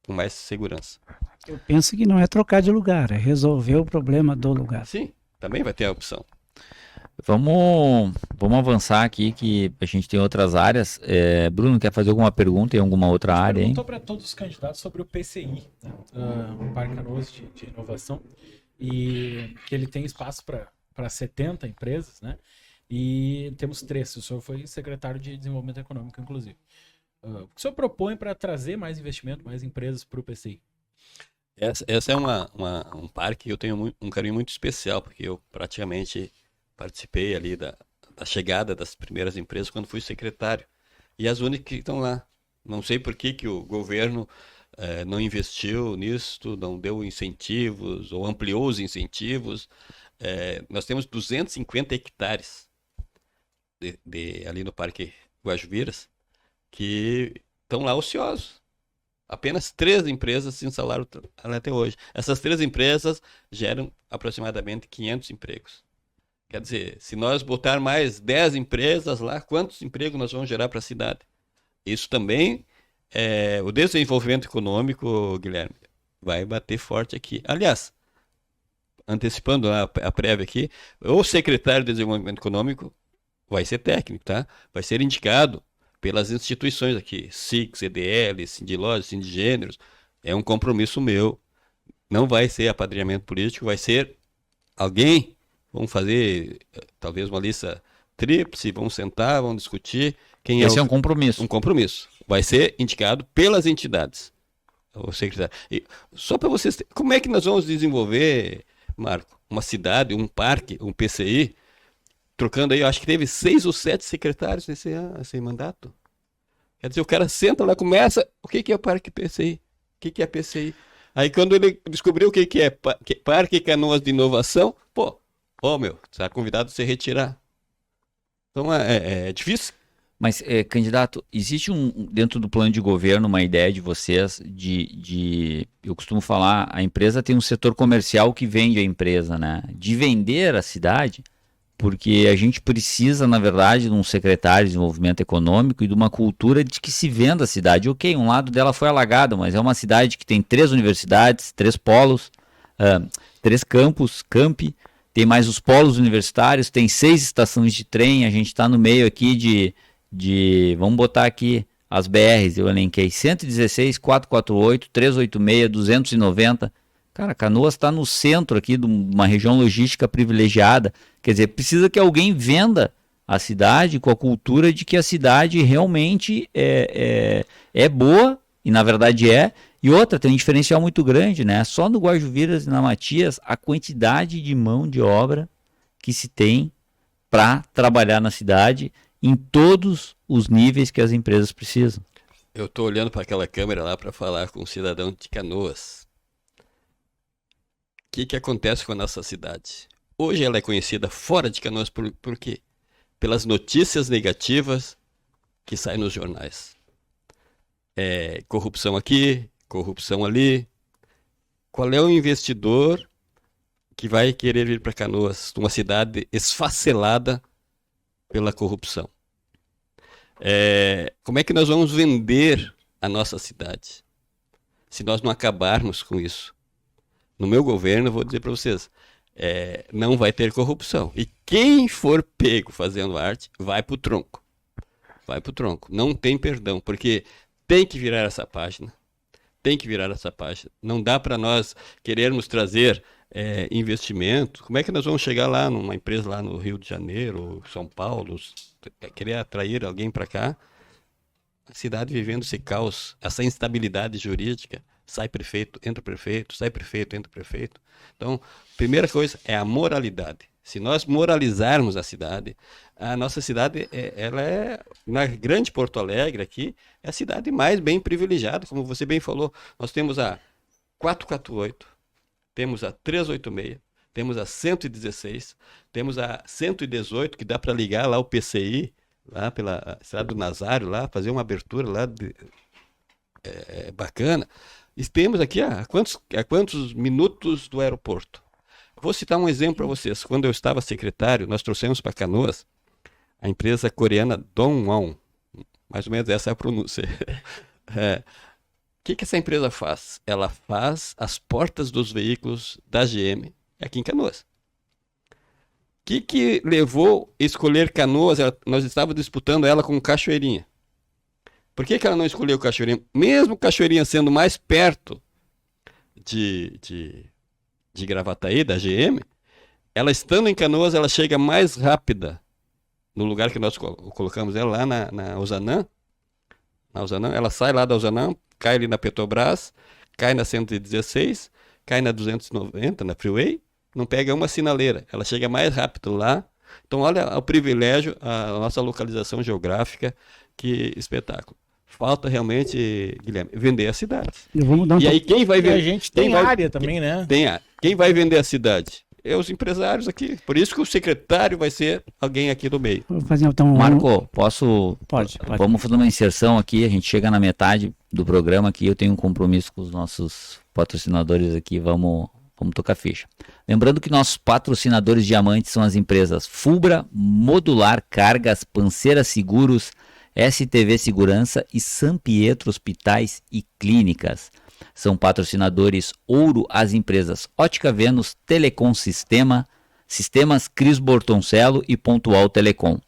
com mais segurança. Eu penso que não é trocar de lugar, é resolver o problema do lugar. Sim, também vai ter a opção. Vamos avançar aqui, que a gente tem outras áreas. Bruno, quer fazer alguma pergunta em alguma outra área, hein? Perguntou para todos os candidatos sobre o PCI, né? O Parque Canoas de Inovação, e que ele tem espaço para 70 empresas, né? E temos 3. O senhor foi secretário de Desenvolvimento Econômico, inclusive. O que o senhor propõe para trazer mais investimento, mais empresas para o PCI? Essa é um parque que eu tenho um carinho muito especial, porque eu praticamente participei ali da chegada das primeiras empresas quando fui secretário. E as únicas que estão lá. Não sei por que o governo não investiu nisso, não deu incentivos ou ampliou os incentivos. Nós temos 250 hectares ali no Parque Guajuviras que estão lá ociosos. Apenas 3 empresas se instalaram até hoje. Essas 3 empresas geram aproximadamente 500 empregos. Quer dizer, se nós botar mais 10 empresas lá, quantos empregos nós vamos gerar para a cidade? Isso também, o desenvolvimento econômico, Guilherme, vai bater forte aqui. Aliás, antecipando a prévia aqui, o secretário de Desenvolvimento Econômico vai ser técnico, tá? Vai ser indicado pelas instituições aqui, SIC, CDL, Sindilógica, Sindigêneros. É um compromisso meu. Não vai ser apadrinhamento político, vai ser alguém. Vamos fazer talvez uma lista tríplice, vamos sentar, vamos discutir. Esse é um compromisso. Um compromisso. Vai ser indicado pelas entidades. O secretário. E só para vocês, como é que nós vamos desenvolver, Marco, uma cidade, um parque, um PCI, trocando aí, eu acho que teve 6 ou 7 secretários nesse mandato. Quer dizer, o cara senta lá, começa, o que é parque PCI? O que é PCI? Aí quando ele descobriu o que é Parque Canoas de Inovação, meu, está convidado a se retirar. Então é difícil. Mas, candidato, existe dentro do plano de governo uma ideia de vocês eu costumo falar, a empresa tem um setor comercial que vende a empresa, né? De vender a cidade, porque a gente precisa, na verdade, de um secretário de desenvolvimento econômico e de uma cultura de que se venda a cidade. Ok, um lado dela foi alagado, mas é uma cidade que tem 3 universidades, 3 polos, 3 campi, tem mais os polos universitários, tem 6 estações de trem, a gente está no meio aqui vamos botar aqui as BRs, eu elenquei 116, 448, 386, 290. Cara, Canoas está no centro aqui de uma região logística privilegiada. Quer dizer, precisa que alguém venda a cidade com a cultura de que a cidade realmente é boa, e na verdade é. E outra, tem um diferencial muito grande, né? Só no Guajuviras e na Matias, a quantidade de mão de obra que se tem para trabalhar na cidade em todos os níveis que as empresas precisam. Eu estou olhando para aquela câmera lá para falar com um cidadão de Canoas. O que acontece com a nossa cidade? Hoje ela é conhecida fora de Canoas por quê? Pelas notícias negativas que saem nos jornais. Corrupção aqui, corrupção ali. Qual é o investidor que vai querer vir para Canoas, uma cidade esfacelada pela corrupção? Como é que nós vamos vender a nossa cidade se nós não acabarmos com isso? No meu governo, eu vou dizer para vocês, não vai ter corrupção. E quem for pego fazendo arte, vai pro tronco. Vai pro tronco. Não tem perdão, porque tem que virar essa página. Tem que virar essa página. Não dá para nós querermos trazer investimento. Como é que nós vamos chegar lá numa empresa lá no Rio de Janeiro, São Paulo, querer atrair alguém para cá? A cidade vivendo esse caos, essa instabilidade jurídica. Sai prefeito, entra prefeito, sai prefeito, entra prefeito. Então, primeira coisa é a moralidade. se nós moralizarmos a cidade, a nossa cidade, ela é, na grande Porto Alegre aqui, é a cidade mais bem privilegiada, como você bem falou. Nós temos a 448, temos a 386, temos a 116, temos a 118, que dá para ligar lá o PCI, lá pela cidade do Nazário, lá, fazer uma abertura lá bacana. E temos aqui a quantos minutos do aeroporto. Vou citar um exemplo para vocês. Quando eu estava secretário, nós trouxemos para Canoas a empresa coreana Dongwon. Mais ou menos essa é a pronúncia. O que essa empresa faz? Ela faz as portas dos veículos da GM aqui em Canoas. O que levou a escolher Canoas? Nós estávamos disputando ela com Cachoeirinha. Por que ela não escolheu Cachoeirinha? Mesmo Cachoeirinha sendo mais perto de Gravataí, da GM, ela estando em Canoas, ela chega mais rápida no lugar que nós colocamos ela, lá na Ozanam. Na Ozanam, ela sai lá da Ozanam, cai ali na Petrobras, cai na 116, cai na 290, na Freeway, não pega uma sinaleira. Ela chega mais rápido lá. Então, olha o privilégio, a nossa localização geográfica, que espetáculo. Falta realmente, Guilherme, vender a cidade. E aí quem vai vender? A gente tem área também, né? Quem vai vender a cidade? É os empresários aqui. Por isso que o secretário vai ser alguém aqui do meio. Vou fazer então Marco, posso? Pode. Vamos fazer uma inserção aqui. A gente chega na metade do programa aqui. Eu tenho um compromisso com os nossos patrocinadores aqui. Vamos tocar ficha. Lembrando que nossos patrocinadores diamantes são as empresas Fubra, Modular Cargas, Panceira Seguros, STV Segurança e São Pietro Hospitais e Clínicas. São patrocinadores ouro as empresas Ótica Vênus, Telecom Sistema, Sistemas Cris Bortoncello e Pontual Telecom.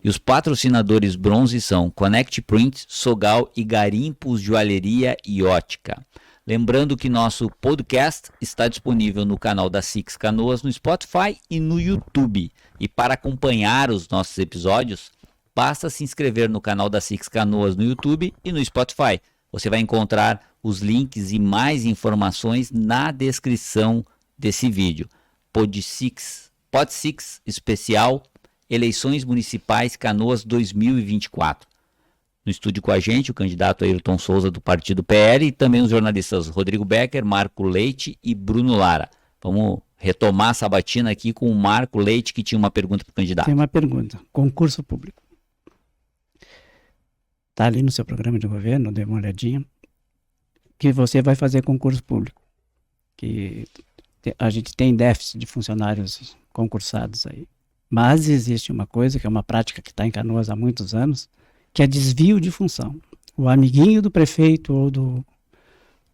E os patrocinadores bronze são Connect Print, Sogal e Garimpos Joalheria e Ótica. Lembrando que nosso podcast está disponível no canal da Six Canoas no Spotify e no YouTube. E para acompanhar os nossos episódios, basta se inscrever no canal da Six Canoas no YouTube e no Spotify. Você vai encontrar os links e mais informações na descrição desse vídeo. Pod Six especial Eleições Municipais Canoas 2024. No estúdio com a gente, o candidato Ayrton Souza do Partido PL e também os jornalistas Rodrigo Becker, Marco Leite e Bruno Lara. Vamos retomar a sabatina aqui com o Marco Leite, que tinha uma pergunta para o candidato. Tem uma pergunta. Concurso público. Está ali no seu programa de governo, dê uma olhadinha, que você vai fazer concurso público. Que a gente tem déficit de funcionários concursados aí. Mas existe uma coisa, que é uma prática que está em Canoas há muitos anos, que é desvio de função. O amiguinho do prefeito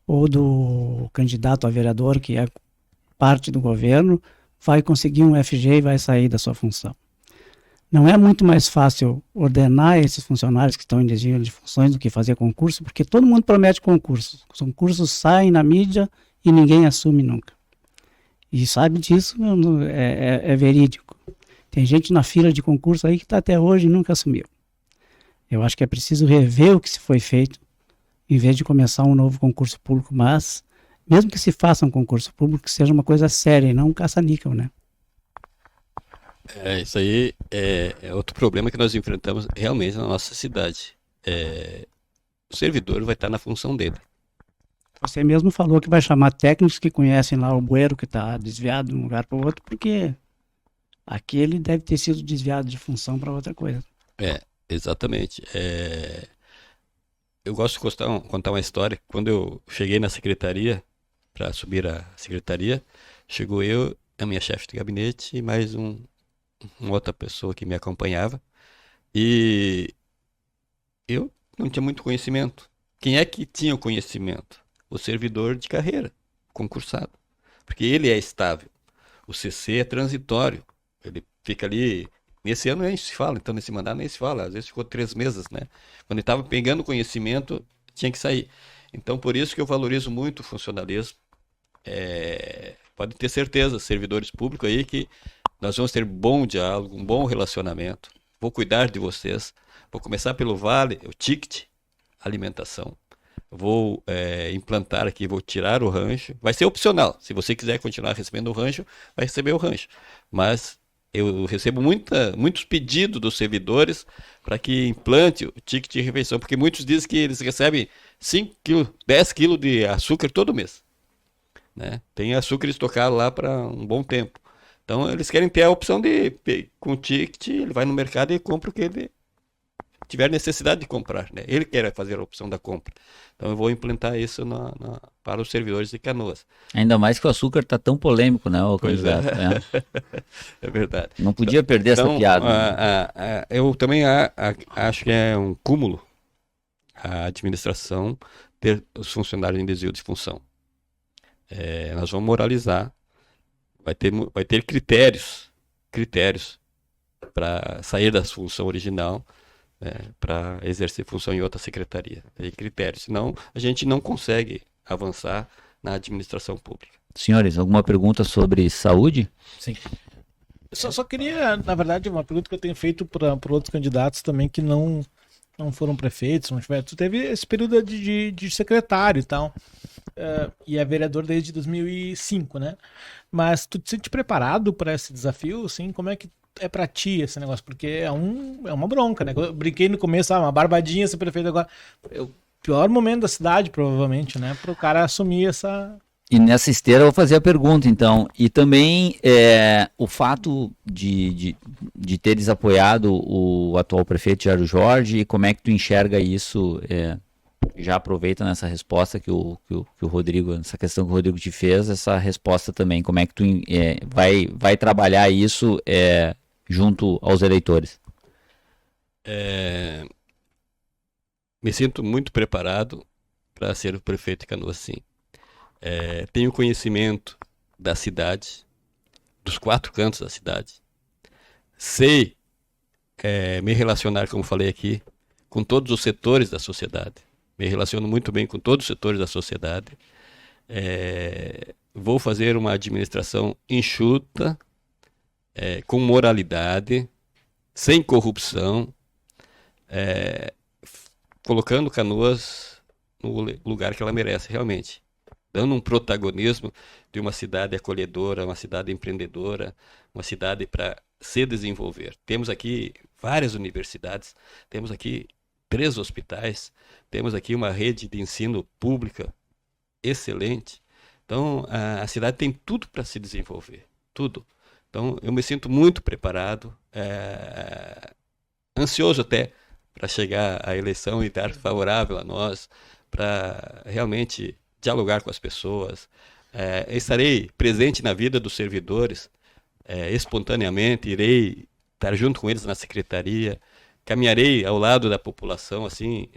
ou do candidato a vereador, que é parte do governo, vai conseguir um FG e vai sair da sua função. Não é muito mais fácil ordenar esses funcionários que estão em desvio de funções do que fazer concurso, porque todo mundo promete concurso. Os concursos saem na mídia e ninguém assume nunca. E sabe disso, é verídico. Tem gente na fila de concurso aí que está até hoje e nunca assumiu. Eu acho que é preciso rever o que se foi feito, em vez de começar um novo concurso público, mas, mesmo que se faça um concurso público, que seja uma coisa séria e não um caça-níquel, né? Isso aí é outro problema que nós enfrentamos realmente na nossa cidade. O servidor vai estar na função dele. Você mesmo falou que vai chamar técnicos que conhecem lá o bueiro que está desviado de um lugar para o outro, porque aquele deve ter sido desviado de função para outra coisa. Exatamente. Eu gosto de contar uma história. Quando eu cheguei na secretaria, para subir a secretaria, chegou eu, a minha chefe de gabinete e mais uma outra pessoa que me acompanhava. E eu não tinha muito conhecimento. Quem é que tinha o conhecimento? O servidor de carreira, concursado. Porque ele é estável. O CC é transitório. Ele fica ali... Nesse ano nem se fala, então nesse mandato nem se fala. Às vezes ficou 3 meses, né? Quando ele estava pegando conhecimento, tinha que sair. Então, por isso que eu valorizo muito o funcionalismo. Pode ter certeza, servidores públicos aí, que nós vamos ter bom diálogo, um bom relacionamento. Vou cuidar de vocês. Vou começar pelo vale, o ticket, alimentação. Vou implantar aqui, vou tirar o rancho. Vai ser opcional. Se você quiser continuar recebendo o rancho, vai receber o rancho. Mas eu recebo muitos pedidos dos servidores para que implante o ticket de refeição, porque muitos dizem que eles recebem 5 quilos, 10 quilos de açúcar todo mês, né? Tem açúcar estocado lá para um bom tempo. Então eles querem ter a opção de, com o ticket, ele vai no mercado e compra o que ele tiver necessidade de comprar, né? Ele quer fazer a opção da compra. Então eu vou implantar isso para os servidores de Canoas. Ainda mais que o açúcar tá tão polêmico, né, o Pois candidato? É. É verdade. Não podia perder essa Então, piada. Né? eu também acho que é um cúmulo a administração ter os funcionários em desvio de função. Nós vamos moralizar, vai ter critérios para sair da função original, para exercer função em outra secretaria. Tem critérios, senão a gente não consegue avançar na administração pública. Senhores, alguma pergunta sobre saúde? Sim. Só queria, na verdade, uma pergunta que eu tenho feito para outros candidatos também que não foram prefeitos, não tiveram. Tu teve esse período de secretário e tal, e é vereador desde 2005, né? Mas tu te sente preparado para esse desafio, assim? Como é que é pra ti esse negócio? Porque é uma bronca, né? Eu brinquei no começo, uma barbadinha ser prefeito agora. É o pior momento da cidade, provavelmente, né? Pro cara assumir essa... E nessa esteira eu vou fazer a pergunta, então. E também o fato de teres apoiado o atual prefeito Jairo Jorge, como é que tu enxerga isso? Já aproveita nessa resposta que o Rodrigo, essa questão que o Rodrigo te fez, essa resposta também, como é que tu vai trabalhar isso junto aos eleitores? Me sinto muito preparado para ser o prefeito de Canoas, sim. Tenho conhecimento da cidade, dos 4 cantos da cidade. Sei me relacionar, como falei aqui, com todos os setores da sociedade. Me relaciono muito bem com todos os setores da sociedade. Vou fazer uma administração enxuta, com moralidade, sem corrupção, colocando Canoas no lugar que ela merece realmente. Dando um protagonismo de uma cidade acolhedora, uma cidade empreendedora, uma cidade para se desenvolver. Temos aqui várias universidades, temos aqui 3 hospitais, temos aqui uma rede de ensino pública excelente. Então, a cidade tem tudo para se desenvolver, tudo. Então, eu me sinto muito preparado, ansioso até para chegar à eleição e estar favorável a nós, para realmente dialogar com as pessoas. Estarei presente na vida dos servidores, espontaneamente, irei estar junto com eles na secretaria, caminharei ao lado da população, assim,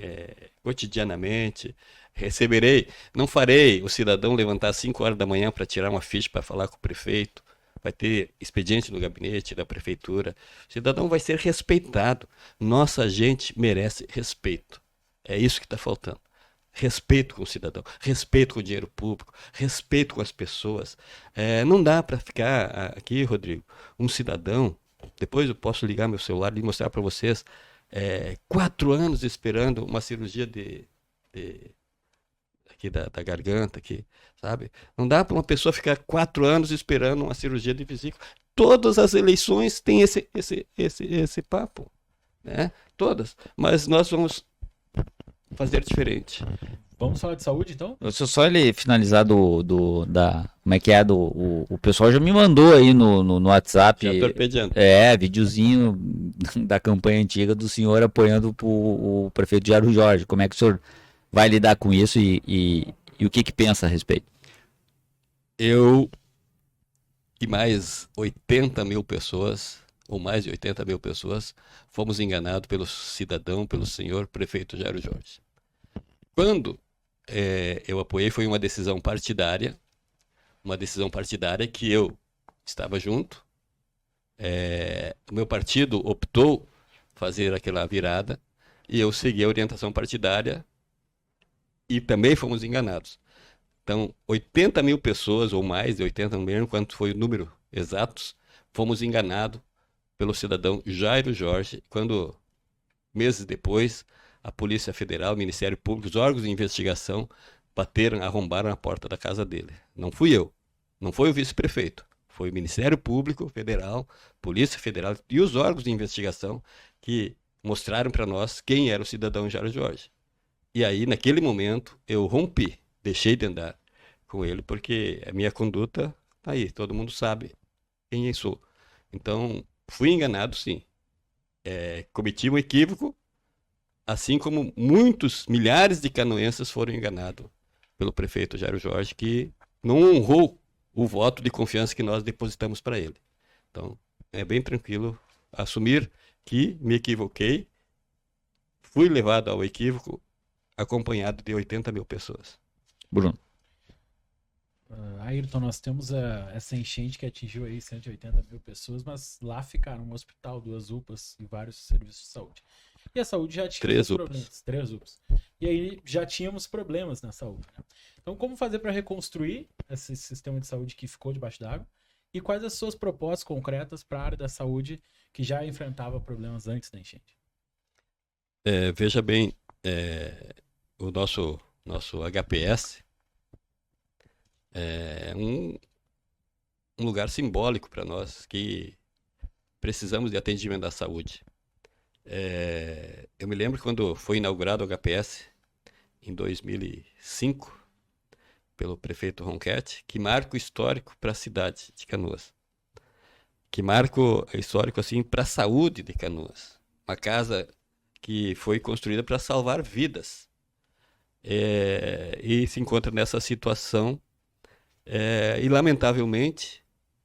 cotidianamente, receberei, não farei o cidadão levantar às 5 horas da manhã para tirar uma ficha para falar com o prefeito, vai ter expediente no gabinete da prefeitura, o cidadão vai ser respeitado, nossa gente merece respeito, é isso que está faltando. Respeito com o cidadão, respeito com o dinheiro público, respeito com as pessoas. Não dá para ficar aqui, Rodrigo, um cidadão, depois eu posso ligar meu celular e mostrar para vocês, 4 anos esperando uma cirurgia aqui da garganta, aqui, sabe? Não dá para uma pessoa ficar 4 anos esperando uma cirurgia de vesícula. Todas as eleições têm esse papo, né? Todas. Mas nós vamos fazer diferente. Vamos falar de saúde, então? Só ele finalizar como é que é o pessoal já me mandou aí no WhatsApp. Já torpedeando. Videozinho da campanha antiga do senhor apoiando o prefeito Jairo Jorge. Como é que o senhor vai lidar com isso e o que pensa a respeito? Eu e mais 80 mil pessoas, ou mais de 80 mil pessoas, fomos enganados pelo cidadão, pelo senhor prefeito Jairo Jorge. Quando eu apoiei, foi uma decisão partidária que eu estava junto. O meu partido optou fazer aquela virada e eu segui a orientação partidária e também fomos enganados. Então, 80 mil pessoas, ou mais de 80 mil, quanto foi o número exatos, fomos enganados pelo cidadão Jairo Jorge, quando, meses depois, a Polícia Federal, o Ministério Público, os órgãos de investigação arrombaram a porta da casa dele. Não fui eu, não foi o vice-prefeito, Foi o Ministério Público Federal, Polícia Federal e os órgãos de investigação que mostraram para nós quem era o cidadão Jairo Jorge. E aí, naquele momento, eu rompi, deixei de andar com ele, porque a minha conduta tá aí, todo mundo sabe quem eu sou. Então, fui enganado, sim. Cometi um equívoco, assim como muitos, milhares de canoenses foram enganados pelo prefeito Jairo Jorge, que não honrou o voto de confiança que nós depositamos para ele. Então, é bem tranquilo assumir que me equivoquei, fui levado ao equívoco, acompanhado de 80 mil pessoas. Bruno. Ayrton, nós temos essa enchente que atingiu aí 180 mil pessoas, mas lá ficaram um hospital, 2 UPAs e vários serviços de saúde. E a saúde já tinha 3 problemas. 3 UPAs. E aí já tínhamos problemas na saúde. Né? Então, como fazer para reconstruir esse sistema de saúde que ficou debaixo d'água? E quais as suas propostas concretas para a área da saúde que já enfrentava problemas antes da enchente? Veja bem, o nosso HPS é um lugar simbólico para nós que precisamos de atendimento da saúde. Eu me lembro quando foi inaugurado o HPS em 2005 pelo prefeito Ronquete, que marco histórico para a cidade de Canoas, que marco histórico assim para a saúde de Canoas, uma casa que foi construída para salvar vidas, e se encontra nessa situação. E, lamentavelmente,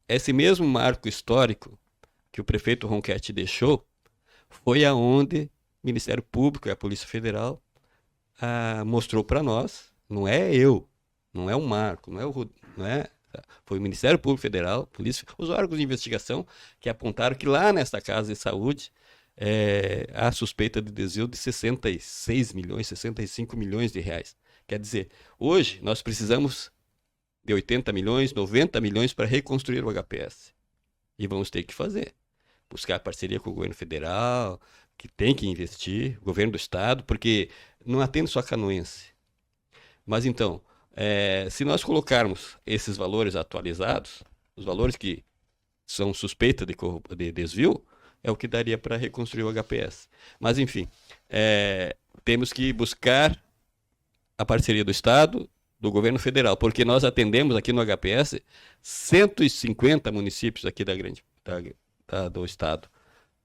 esse mesmo marco histórico que o prefeito Ronquete deixou foi aonde o Ministério Público e a Polícia Federal mostrou para nós, não é eu, não é o Marco, foi o Ministério Público Federal, Polícia, os órgãos de investigação que apontaram que lá nesta casa de saúde há suspeita de desvio de 66 milhões, 65 milhões de reais. Quer dizer, hoje nós precisamos de 80 milhões, 90 milhões para reconstruir o HPS. E vamos ter que fazer. Buscar parceria com o governo federal, que tem que investir, o governo do estado, porque não atende só canoense. Mas então, se nós colocarmos esses valores atualizados, os valores que são suspeita de desvio, é o que daria para reconstruir o HPS. Mas enfim, temos que buscar a parceria do estado, do governo federal, porque nós atendemos aqui no HPS 150 municípios aqui do estado.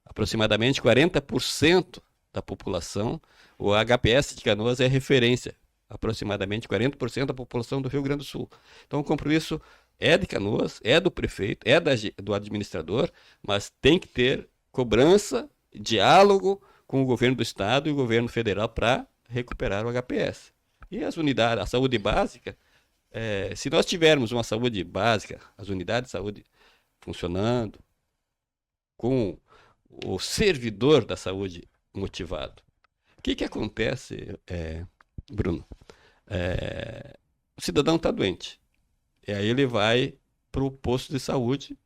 Aproximadamente 40% da população, o HPS de Canoas é referência. Aproximadamente 40% da população do Rio Grande do Sul. Então o compromisso é de Canoas, é do prefeito, é do administrador, mas tem que ter cobrança, diálogo com o governo do estado e o governo federal para recuperar o HPS. E as unidades, a saúde básica, se nós tivermos uma saúde básica, as unidades de saúde funcionando, com o servidor da saúde motivado, o que acontece, Bruno? O cidadão está doente, e aí ele vai para o posto de saúde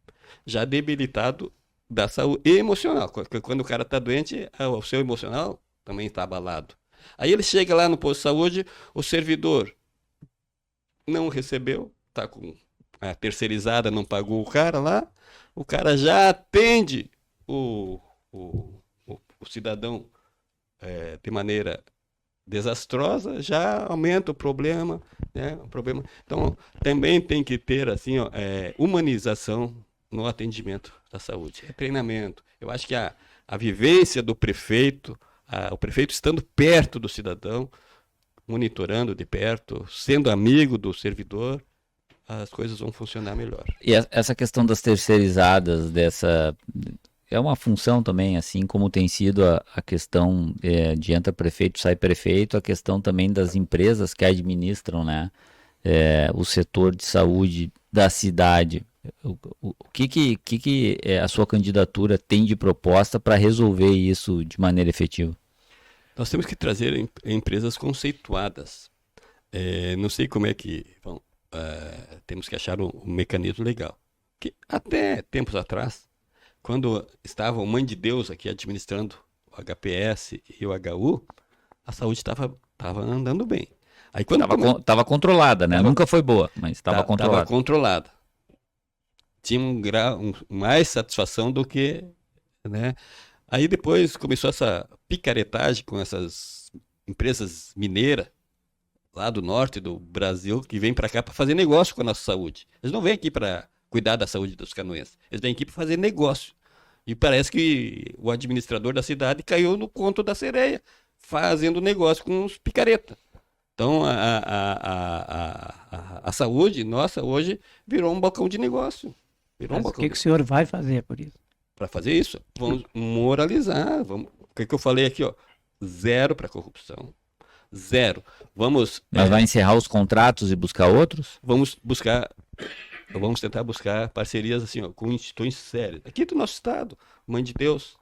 já debilitado da saúde emocional. Quando o cara está doente, o seu emocional também está abalado. Aí ele chega lá no posto de saúde, o servidor não recebeu, tá com a terceirizada, não pagou o cara lá, o cara já atende o cidadão de maneira desastrosa, já aumenta o problema, né? Então, também tem que ter assim, humanização no atendimento da saúde, treinamento. Eu acho que a vivência do prefeito, o prefeito estando perto do cidadão, monitorando de perto, sendo amigo do servidor, as coisas vão funcionar melhor. E essa questão das terceirizadas, é uma função também, assim como tem sido a questão de entra prefeito, sai prefeito, a questão também das empresas que administram, né, o setor de saúde da cidade. O que a sua candidatura tem de proposta para resolver isso de maneira efetiva? Nós temos que trazer empresas conceituadas. Não sei como é que vão. Temos que achar um mecanismo legal. Que até tempos atrás, quando estava o Mãe de Deus aqui administrando o HPS e o HU, a saúde estava andando bem. Aí quando estava controlada, né? Nunca foi boa, mas estava controlada. Estava controlada. tinha um grau, mais satisfação do que, né? Aí depois começou essa picaretagem com essas empresas mineiras lá do norte do Brasil que vêm para cá para fazer negócio com a nossa saúde. Eles não vêm aqui para cuidar da saúde dos canoenses, eles vêm aqui para fazer negócio. E parece que o administrador da cidade caiu no conto da sereia, fazendo negócio com os picareta. Então a saúde nossa hoje virou um balcão de negócio. Virou um Mas o balcão que, que o senhor vai fazer por isso? para fazer isso. Vamos moralizar. Vamos, o que eu falei aqui, ó? Zero para corrupção. Zero. Vamos, Mas vai encerrar os contratos e buscar outros? vamos tentar buscar parcerias assim, ó, com instituições sérias. Aqui do nosso estado, Mãe de Deus.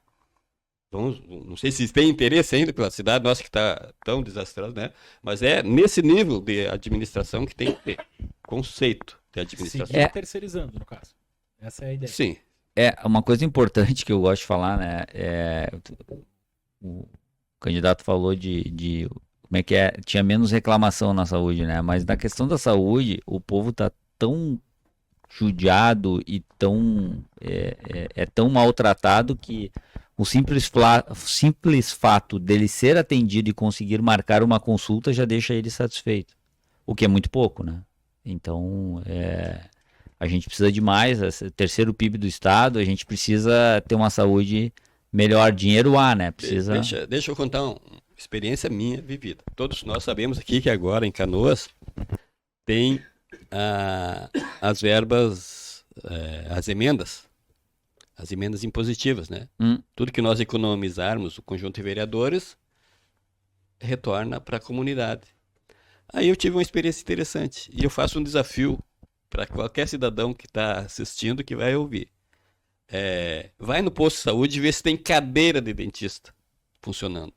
Não sei se tem interesse ainda pela cidade nossa que está tão desastrada, né? Mas é nesse nível de administração que tem que ter conceito de administração. Seguir terceirizando, no caso. Essa é a ideia. Sim. Uma coisa importante que eu gosto de falar, né? O candidato falou de como é que é, tinha menos reclamação na saúde, né? Mas na questão da saúde, o povo tá tão judiado e tão tão maltratado que o simples fato dele ser atendido e conseguir marcar uma consulta já deixa ele satisfeito, o que é muito pouco, né? Então, a gente precisa de mais, terceiro PIB do estado, a gente precisa ter uma saúde melhor, dinheiro há, né? Precisa... Deixa eu contar uma experiência minha vivida. Todos nós sabemos aqui que agora em Canoas tem as verbas, as emendas impositivas, né? Tudo que nós economizarmos, o conjunto de vereadores, retorna para a comunidade. Aí eu tive uma experiência interessante e eu faço um desafio para qualquer cidadão que está assistindo que vai ouvir. Vai no posto de saúde e vê se tem cadeira de dentista funcionando.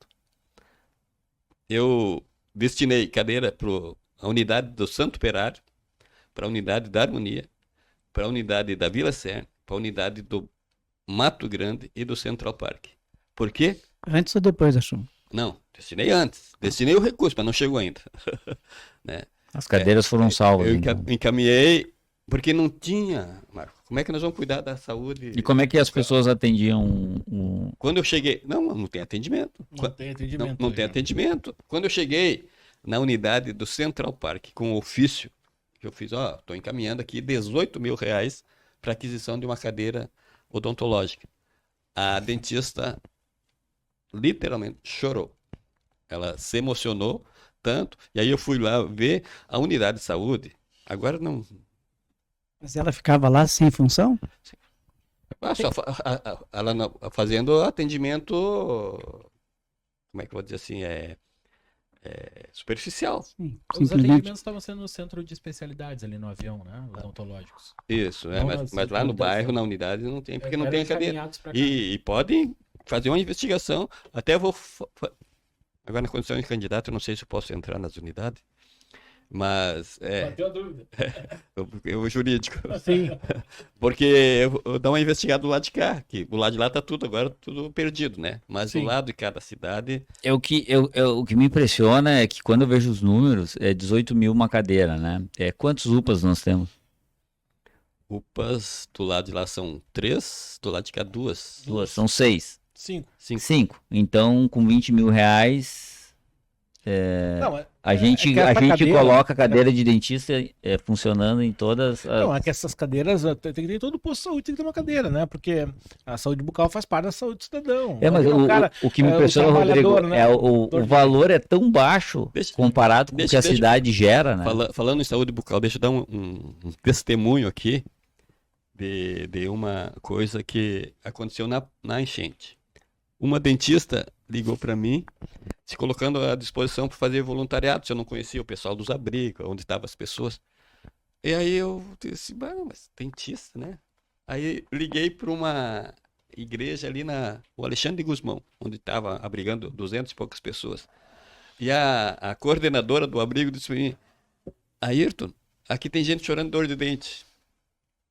Eu destinei cadeira para a unidade do Santo Operário, para a unidade da Harmonia, para a unidade da Vila Serna, para a unidade do Mato Grande e do Central Park. Por quê? Antes ou depois da chuva? Não, destinei antes. Destinei o recurso, mas não chegou ainda. Né? As cadeiras foram salvas. Eu então. encaminhei, porque não tinha, Marco. Como é que nós vamos cuidar da saúde? E como é que as pessoas atendiam Quando eu cheguei... Não tem atendimento. Não tem atendimento. Não tem atendimento. Quando eu cheguei na unidade do Central Park com o ofício, que eu fiz, estou encaminhando aqui R$18.000 para aquisição de uma cadeira odontológica. A dentista literalmente chorou. Ela se emocionou tanto, e aí eu fui lá ver a unidade de saúde. Agora não... Mas ela ficava lá sem função? Ela fazendo atendimento, como é que eu vou dizer assim, superficial. Sim, Os simplesmente. atendimentos estavam sendo no centro de especialidades ali no avião, né? Odontológicos. Isso, Não, mas lá no bairro, na unidade, não tem, porque não Eram tem cadeira. encaminhados pra cá. E podem fazer uma investigação. Até vou. Agora, na condição de candidato, eu não sei se eu posso entrar nas unidades, mas Bateu a dúvida. o jurídico. Sim. Porque eu dou uma investigada do lado de cá, que o lado de lá tá tudo perdido, né? Mas Sim. o lado de cada cidade. o que me impressiona é que quando eu vejo os números, é 18 mil uma cadeira, né? Quantos UPAs nós temos? UPAs do lado de lá são 3, do lado de cá 2. São 6. 5. 5. Então, com 20 mil reais, Não, a gente cadeira, coloca a cadeira de dentista funcionando em todas as... Não, é que essas cadeiras, tem que ter todo posto de saúde, tem que ter uma cadeira, né? Porque a saúde bucal faz parte da saúde do cidadão. Mas Imagina o que me o impressiona, Rodrigo, trabalhador, né? o valor é tão baixo comparado com o que a cidade gera, né? Falando em saúde bucal, deixa eu dar um testemunho aqui de uma coisa que aconteceu na enchente. Uma dentista ligou para mim, se colocando à disposição para fazer voluntariado, se eu não conhecia o pessoal dos abrigos, onde estavam as pessoas. E aí eu disse, mas dentista, né? Aí liguei para uma igreja ali o Alexandre de Gusmão, onde estava abrigando 200 e poucas pessoas. E a coordenadora do abrigo disse para mim, Ayrton, aqui tem gente chorando de dor de dente.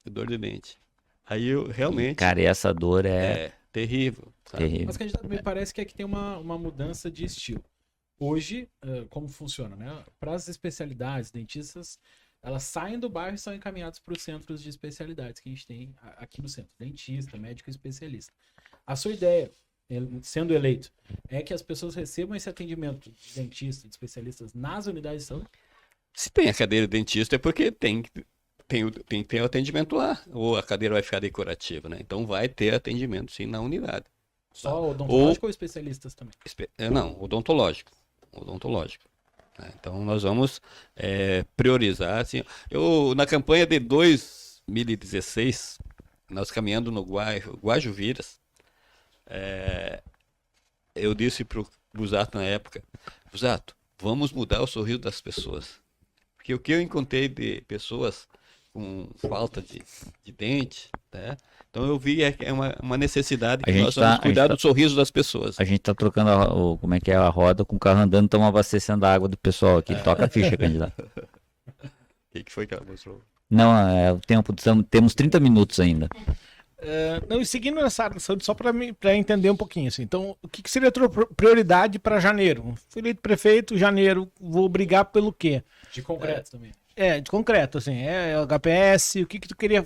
Dor de dente. Aí eu realmente... Cara, e essa dor é terrível. Sabe? terrível. Mas, candidato, me parece que aqui tem uma mudança de estilo. Hoje, como funciona, né? Para as especialidades, dentistas elas saem do bairro e são encaminhadas para os centros de especialidades que a gente tem aqui no centro. Dentista, médico especialista. A sua ideia, sendo eleito, é que as pessoas recebam esse atendimento de dentista, de especialistas nas unidades de saúde? Se tem a cadeira de dentista é porque tem que ter o atendimento lá, ou a cadeira vai ficar decorativa, né? Então vai ter atendimento sim na unidade. Só odontológico ou especialistas também? Não, odontológico. Né? Então nós vamos priorizar, assim, na campanha de 2016, nós caminhando no Guajuviras, eu disse pro Busato na época, Busato, vamos mudar o sorriso das pessoas. Porque o que eu encontrei de pessoas com falta de dente, né? Então eu vi é uma necessidade que nós vamos cuidar do sorriso das pessoas. A gente tá trocando como é que é a roda com o carro andando, estamos abastecendo a água do pessoal aqui. Toca a ficha, candidato. O que foi que ela mostrou? Não, é o tempo, temos 30 minutos ainda. Não, e seguindo nessa área da saúde, só para entender um pouquinho, assim. Então, o que seria a tua prioridade para janeiro? Fui eleito prefeito, janeiro, vou brigar pelo quê? De concreto também. De concreto, assim, o HPS, o que tu queria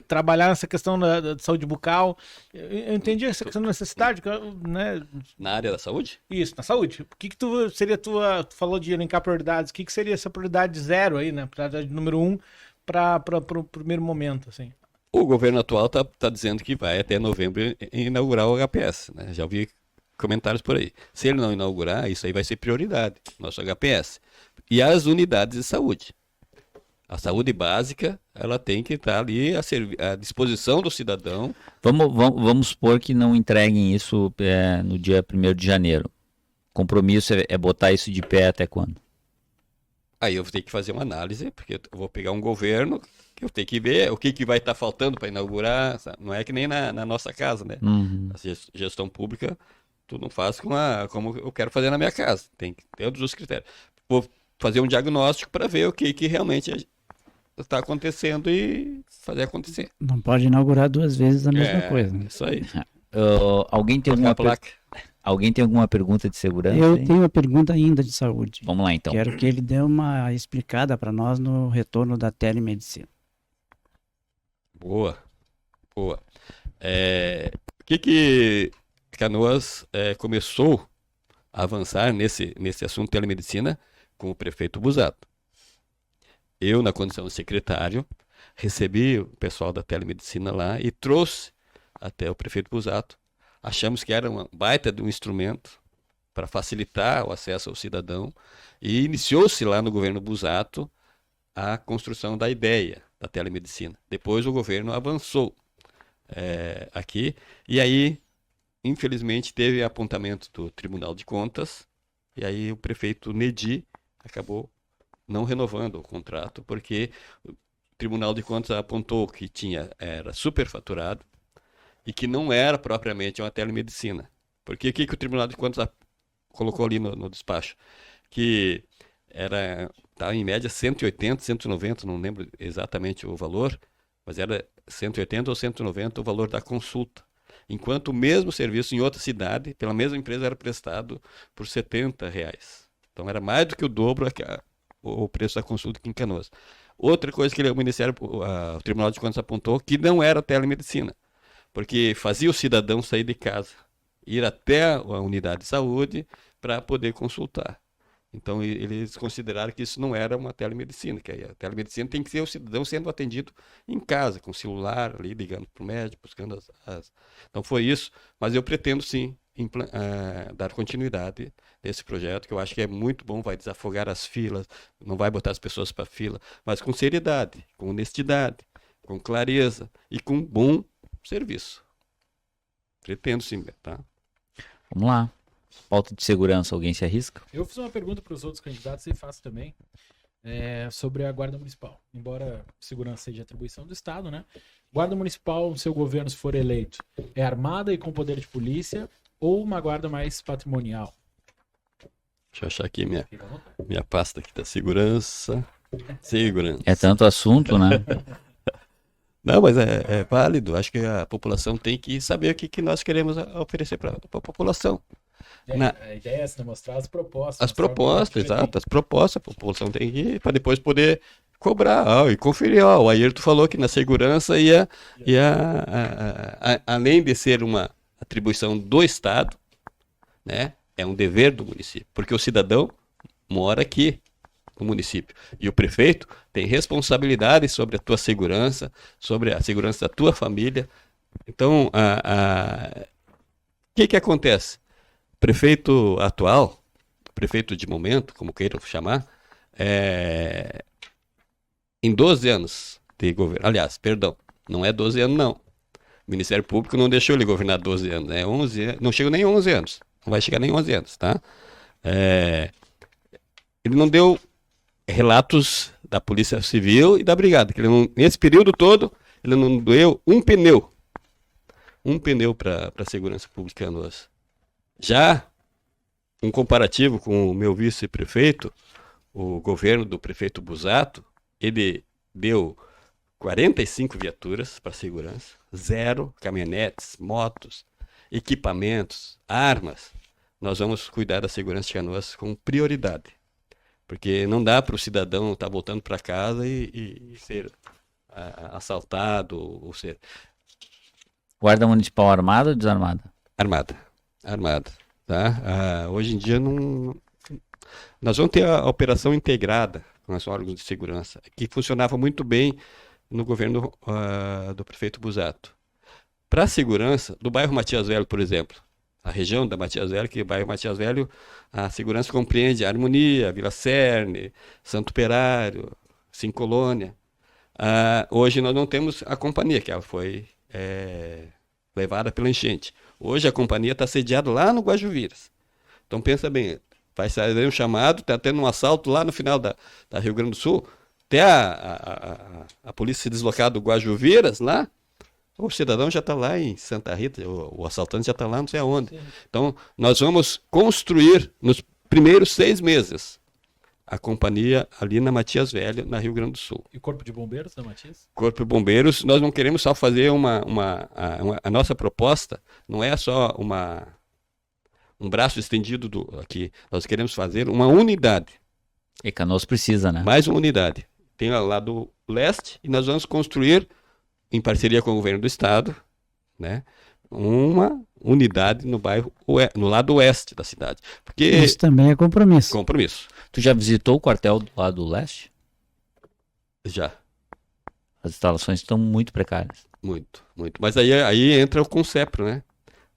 trabalhar nessa questão da saúde bucal? Eu entendi essa questão da necessidade, né? Na área da saúde? Isso, na saúde. O que tu seria tu falou de elencar prioridades, o que seria essa prioridade zero aí, né? Prioridade número 1 para o primeiro momento, assim? O governo atual tá dizendo que vai até novembro inaugurar o HPS, né? Já ouvi comentários por aí. Se ele não inaugurar, isso aí vai ser prioridade, nosso HPS. E as unidades de saúde. A saúde básica, ela tem que estar ali à disposição do cidadão. Vamos supor que não entreguem isso no dia 1º de janeiro. Compromisso é botar isso de pé até quando? Aí eu vou ter que fazer uma análise, porque eu vou pegar um governo que eu tenho que ver o que vai estar faltando para inaugurar. Sabe? Não é que nem na nossa casa, né? Uhum. A gestão pública, tu não faz como eu quero fazer na minha casa. Tem que ter todos os critérios. Vou fazer um diagnóstico para ver o que realmente está acontecendo e fazer acontecer. Não pode inaugurar 2 vezes a mesma coisa. Né? Isso aí. Alguém tem alguma pergunta de segurança? Eu tenho uma pergunta ainda de saúde. Vamos lá, então. Quero que ele dê uma explicada para nós no retorno da telemedicina. Boa. O que Canoas começou a avançar nesse assunto telemedicina com o prefeito Busato. Eu, na condição de secretário, recebi o pessoal da telemedicina lá e trouxe até o prefeito Busato. Achamos que era uma baita de um instrumento para facilitar o acesso ao cidadão e iniciou-se lá no governo Busato a construção da ideia da telemedicina. Depois o governo avançou aqui e aí, infelizmente, teve apontamento do Tribunal de Contas e aí o prefeito Nedi acabou não renovando o contrato porque o Tribunal de Contas apontou que era superfaturado e que não era propriamente uma telemedicina. Porque o que o Tribunal de Contas colocou ali no despacho? Que estava em média 180, 190, não lembro exatamente o valor, mas era 180 ou 190 o valor da consulta. Enquanto o mesmo serviço em outra cidade, pela mesma empresa, era prestado por R$70. Então era mais do que o dobro o preço da consulta aqui em Canoas. Outra coisa que o Tribunal de Contas apontou, que não era telemedicina, porque fazia o cidadão sair de casa, ir até a unidade de saúde para poder consultar. Então eles consideraram que isso não era uma telemedicina, que a telemedicina tem que ser o cidadão sendo atendido em casa, com o celular ali, ligando para o médico, buscando Então foi isso, mas eu pretendo sim dar continuidade nesse projeto, que eu acho que é muito bom, vai desafogar as filas, não vai botar as pessoas para fila, mas com seriedade, com honestidade, com clareza e com bom serviço. Pretendo sim, tá? Vamos lá. Pauta de segurança, alguém se arrisca? Eu fiz uma pergunta para os outros candidatos e faço também sobre a Guarda Municipal. Embora segurança seja atribuição do Estado, né? Guarda Municipal, seu governo, se for eleito, é armada e com poder de polícia ou uma guarda mais patrimonial? Deixa eu achar aqui minha pasta aqui da segurança. Segurança. É tanto assunto, né? Não, mas é válido. Acho que a população tem que saber o que nós queremos oferecer para a população. A ideia é essa, mostrar as propostas. As propostas, exato. As propostas, a população tem que ir para depois poder cobrar, e conferir, o Ayrton falou que na segurança além de ser uma atribuição do Estado, né, é um dever do município, porque o cidadão mora aqui no município, e o prefeito tem responsabilidade sobre a tua segurança, sobre a segurança da tua família. Então, o que acontece? O prefeito atual, prefeito de momento, como queiram chamar, em 12 anos de governo, aliás, perdão, não é 12 anos não, o Ministério Público não deixou ele governar 12 anos, né? 11, não chegou nem 11 anos, não vai chegar nem 11 anos, tá? Ele não deu relatos da Polícia Civil e da Brigada, que nesse período todo, ele não deu um pneu para a segurança pública em Canoas. Já, em comparativo com o meu vice-prefeito, o governo do prefeito Busato, ele deu 45 viaturas para segurança, 0 caminhonetes, motos, equipamentos, armas. Nós vamos cuidar da segurança de Canoas com prioridade, porque não dá para o cidadão estar voltando para casa e ser assaltado ou ser... Guarda Municipal armada ou desarmada? Armada, tá? Hoje em dia nós vamos ter a operação integrada com os órgãos de segurança, que funcionava muito bem no governo do prefeito Busato. Para a segurança do bairro Matias Velho, por exemplo, a região da Matias Velho, que é o bairro Matias Velho, a segurança compreende a Harmonia, Vila Cerne, Santo Operário, Colônia. Hoje nós não temos a companhia, que ela foi levada pela enchente. Hoje a companhia está sediada lá no Guajuviras. Então pensa bem, vai sair um chamado, está tendo um assalto lá no final da Rio Grande do Sul, até a polícia se deslocar do Guajuviras lá, o cidadão já está lá em Santa Rita, o assaltante já está lá não sei aonde. Sim. Então nós vamos construir nos primeiros 6 meses a companhia ali na Matias Velho, na Rio Grande do Sul. E o Corpo de Bombeiros da Matias? Corpo de Bombeiros, nós não queremos só fazer a nossa proposta, não é só um braço estendido aqui, nós queremos fazer uma unidade. E Canoas precisa, né? Mais uma unidade. Tem lá do leste, e nós vamos construir, em parceria com o governo do estado, né, uma unidade no bairro, no lado oeste da cidade. Porque isso também é compromisso. Compromisso. Tu já visitou o quartel do lado leste? Já. As instalações estão muito precárias. Muito. Mas aí entra o Concepro, né?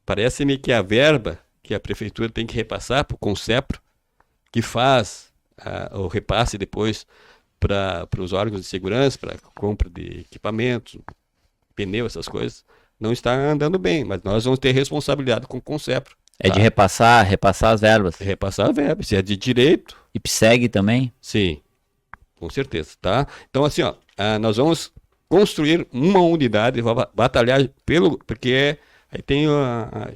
Parece-me que a verba que a prefeitura tem que repassar para o Concepro, que faz o repasse depois para os órgãos de segurança, para compra de equipamentos, pneu, essas coisas, não está andando bem, mas nós vamos ter responsabilidade com o Concepro. É de repassar as verbas. Repassar a verba, se é de direito. E PSEG também? Sim, com certeza, tá? Então assim, nós vamos construir uma unidade, batalhar porque aí tem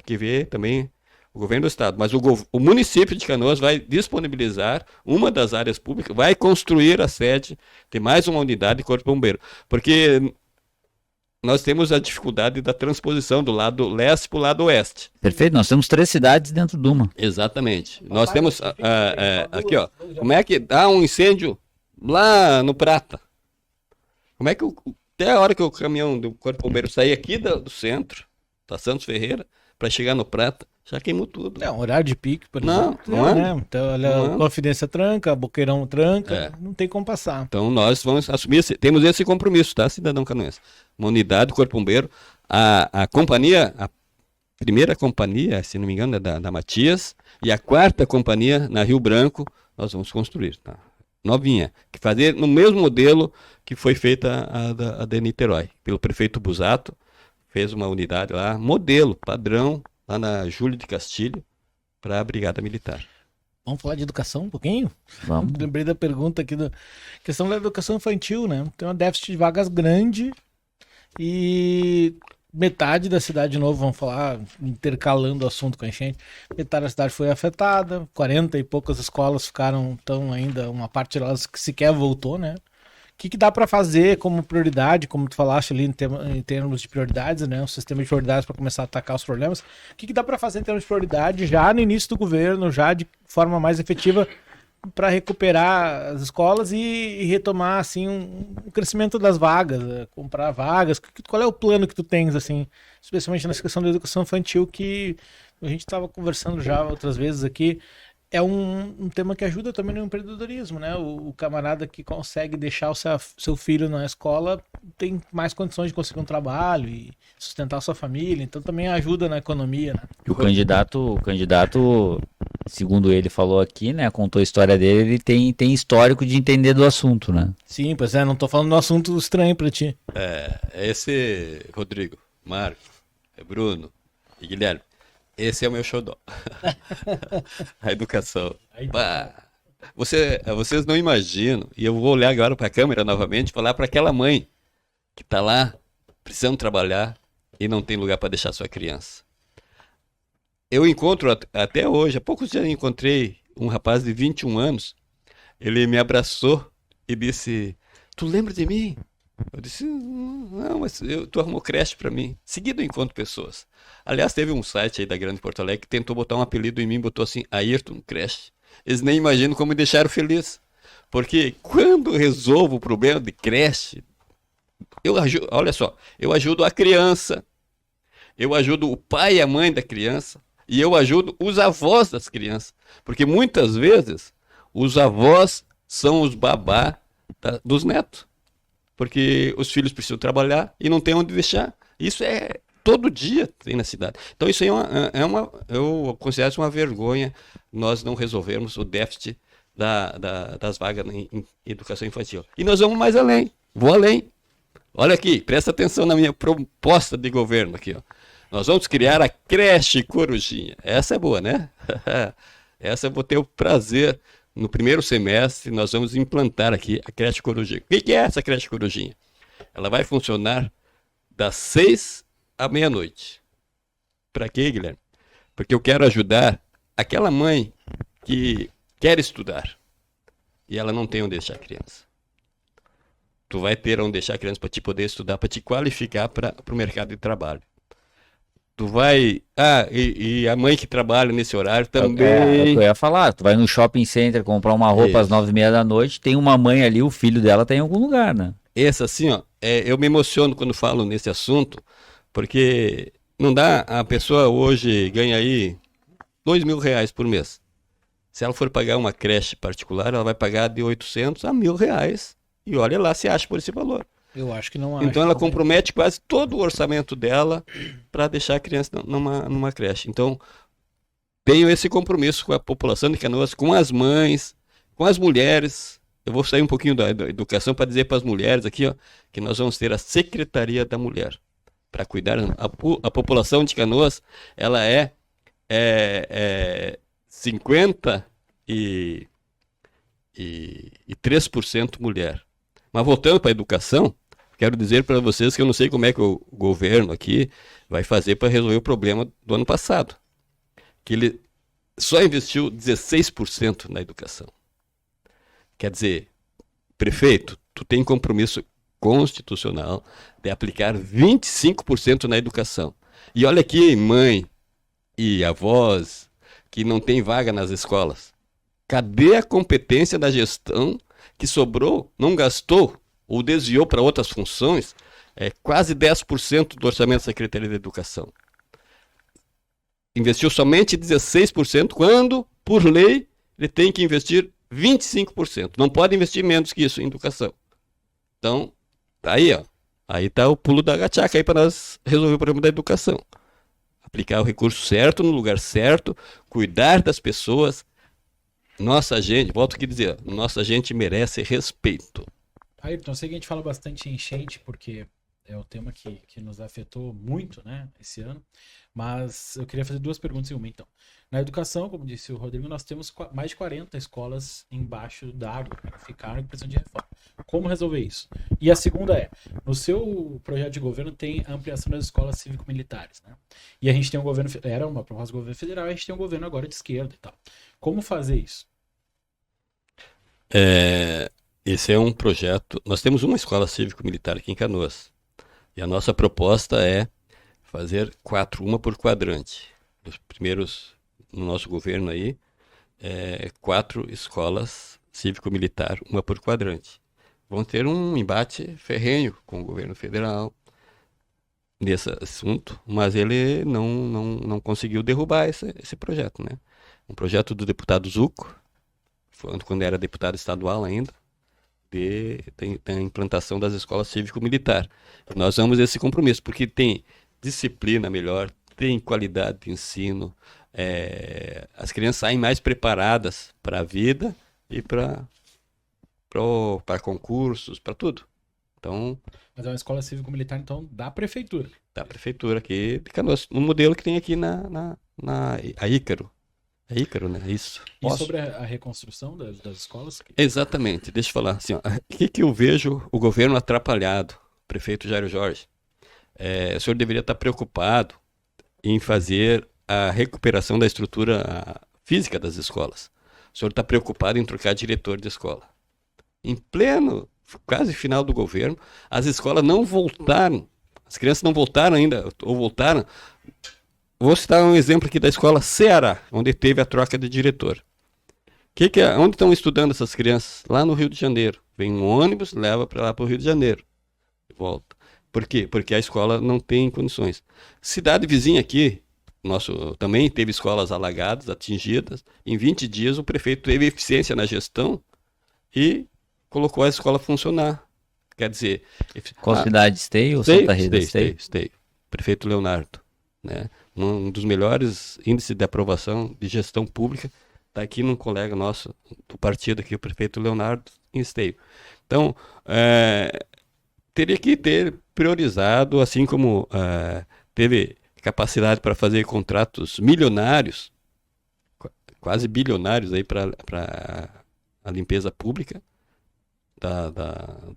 que ver também o governo do estado, mas o município de Canoas vai disponibilizar uma das áreas públicas, vai construir a sede, tem mais uma unidade de Corpo de Bombeiro, porque nós temos a dificuldade da transposição do lado leste para o lado oeste. Perfeito, nós temos 3 cidades dentro de uma. Exatamente. Nós temos aqui, como é que dá um incêndio lá no Prata? Como é que até a hora que o caminhão do Corpo de Bombeiro sair aqui do centro, da Santos Ferreira, para chegar no Prata, já queimou tudo. É um horário de pique, por exemplo. Não é? Né? Então, olha, a Confidência tranca, Boqueirão tranca, não tem como passar. Então nós vamos assumir, temos esse compromisso, tá, cidadão canoense? Uma unidade do Corpo Bombeiro, a companhia, a primeira companhia, se não me engano, é da Matias, e a 4ª companhia na Rio Branco, nós vamos construir, tá? Novinha, que fazer no mesmo modelo que foi feita a de Niterói, pelo prefeito Busato, fez uma unidade lá, modelo, padrão, lá na Júlio de Castilho, para a Brigada Militar. Vamos falar de educação um pouquinho? Vamos. Lembrei da pergunta aqui, questão da educação infantil, né? Tem um déficit de vagas grande e metade da cidade, de novo, vamos falar, intercalando o assunto com a enchente, metade da cidade foi afetada, 40 e poucas escolas ficaram ainda, uma parte delas que sequer voltou, né? O que dá para fazer como prioridade, como tu falaste ali em termos de prioridades, né? Um sistema de prioridades para começar a atacar os problemas. O que dá para fazer em termos de prioridade já no início do governo, já de forma mais efetiva, para recuperar as escolas e retomar assim um crescimento das vagas, comprar vagas. Qual é o plano que tu tens assim, especialmente nessa questão da educação infantil que a gente estava conversando já outras vezes aqui? É um tema que ajuda também no empreendedorismo, né? O camarada que consegue deixar o seu filho na escola tem mais condições de conseguir um trabalho e sustentar a sua família, então também ajuda na economia, né? E o candidato, segundo ele falou aqui, né, contou a história dele, ele tem histórico de entender do assunto, né? Sim, pois é, não tô falando de um assunto estranho pra ti. Esse, Rodrigo, Marco, Bruno e Guilherme, esse é o meu xodó. A educação. Bah, vocês não imaginam, e eu vou olhar agora para a câmera novamente e falar para aquela mãe que está lá precisando trabalhar e não tem lugar para deixar sua criança. Eu encontro até hoje, há poucos dias eu encontrei um rapaz de 21 anos, ele me abraçou e disse: "Tu lembra de mim?" Eu disse: "Não, mas tu arrumou creche para mim." Seguido eu encontro pessoas. Aliás, teve um site aí da Grande Porto Alegre que tentou botar um apelido em mim, botou assim, Ayrton Creche. Eles nem imaginam como me deixaram feliz. Porque quando eu resolvo o problema de creche, olha só, eu ajudo a criança, eu ajudo o pai e a mãe da criança, e eu ajudo os avós das crianças. Porque muitas vezes os avós são os babá dos netos. Porque os filhos precisam trabalhar e não tem onde deixar. Isso é todo dia tem na cidade. Então isso aí eu considero isso uma vergonha nós não resolvermos o déficit das vagas em educação infantil. E nós vamos mais além, vou além. Olha aqui, presta atenção na minha proposta de governo aqui, ó. Nós vamos criar a creche Corujinha. Essa é boa, né? Essa eu vou ter o prazer. No primeiro semestre, nós vamos implantar aqui a creche Corujinha. O que é essa creche Corujinha? Ela vai funcionar das 6 à meia-noite. Para quê, Guilherme? Porque eu quero ajudar aquela mãe que quer estudar e ela não tem onde deixar a criança. Tu vai ter onde deixar a criança para te poder estudar, para te qualificar para o mercado de trabalho. Tu vai... e a mãe que trabalha nesse horário também... É o que eu ia falar, tu vai no shopping center comprar uma roupa às 9h30 da noite, tem uma mãe ali, o filho dela tá em algum lugar, né? Esse assim, ó, eu me emociono quando falo nesse assunto, porque não dá, a pessoa hoje ganha aí R$2.000 por mês. Se ela for pagar uma creche particular, ela vai pagar de 800 a R$1.000. E olha lá se acha por esse valor. Eu acho que não acho. Então ela compromete quase todo o orçamento dela para deixar a criança numa creche. Então, tenho esse compromisso com a população de Canoas, com as mães, com as mulheres. Eu vou sair um pouquinho da educação para dizer para as mulheres aqui, ó, que nós vamos ter a Secretaria da Mulher para cuidar. A população de Canoas, ela é 53% mulher. Mas voltando para a educação, quero dizer para vocês que eu não sei como é que o governo aqui vai fazer para resolver o problema do ano passado. Que ele só investiu 16% na educação. Quer dizer, prefeito, tu tem compromisso constitucional de aplicar 25% na educação. E olha aqui, mãe e avós que não tem vaga nas escolas. Cadê a competência da gestão que sobrou, não gastou ou desviou para outras funções? Quase 10% do orçamento da Secretaria da Educação. Investiu somente 16%, quando, por lei, ele tem que investir 25%. Não pode investir menos que isso em educação. Então, tá aí, ó. Aí tá o pulo da gachaca aí para nós resolver o problema da educação. Aplicar o recurso certo, no lugar certo, cuidar das pessoas. Nossa gente, volto aqui a dizer, nossa gente merece respeito. Ayrton, eu sei que a gente fala bastante em enchente, porque é o tema que nos afetou muito, né, esse ano, mas eu queria fazer duas perguntas em uma, então. Na educação, como disse o Rodrigo, nós temos mais de 40 escolas embaixo d'água, que ficaram e precisam de reforma. Como resolver isso? E a segunda no seu projeto de governo tem a ampliação das escolas cívico-militares, né? E a gente tem um governo, era uma proposta do governo federal, a gente tem um governo agora de esquerda e tal. Como fazer isso? Esse é um projeto, nós temos uma escola cívico-militar aqui em Canoas, e a nossa proposta é fazer 4, uma por quadrante. Os primeiros, no nosso governo aí, 4 escolas cívico-militar, uma por quadrante. Vão ter um embate ferrenho com o governo federal nesse assunto, mas ele não conseguiu derrubar esse projeto, né? Um projeto do deputado Zucco, quando era deputado estadual ainda, da implantação das escolas cívico-militar. Nós vamos esse compromisso, porque tem disciplina melhor, tem qualidade de ensino, as crianças saem mais preparadas para a vida e para concursos, para tudo. Então, Mas é uma escola cívico-militar, então, da prefeitura. da prefeitura aqui de Canoas, um modelo que tem aqui a Ícaro. É Ícaro, né? Isso. E Posso? sobre a reconstrução das escolas? Exatamente. Deixa eu falar assim, ó. O que eu vejo o governo atrapalhado, o prefeito Jairo Jorge? O senhor deveria estar preocupado em fazer a recuperação da estrutura física das escolas. O senhor está preocupado em trocar diretor de escola. Em pleno, quase final do governo, as escolas não voltaram, as crianças não voltaram ainda, ou voltaram. Vou citar um exemplo aqui da escola Ceará, onde teve a troca de diretor. Onde estão estudando essas crianças? Lá no Rio de Janeiro. Vem um ônibus, leva para lá para o Rio de Janeiro. Volta. Por quê? Porque a escola não tem condições. Cidade vizinha aqui, também teve escolas alagadas, atingidas. Em 20 dias o prefeito teve eficiência na gestão e colocou a escola a funcionar. Quer dizer... Qual cidade? Esteio ou Santa Rita? Esteio. Prefeito Leonardo. Né? Um dos melhores índices de aprovação de gestão pública está aqui num colega nosso do partido aqui, o prefeito Leonardo, em Esteio. Então, teria que ter priorizado, assim como teve capacidade para fazer contratos milionários, quase bilionários aí para a limpeza pública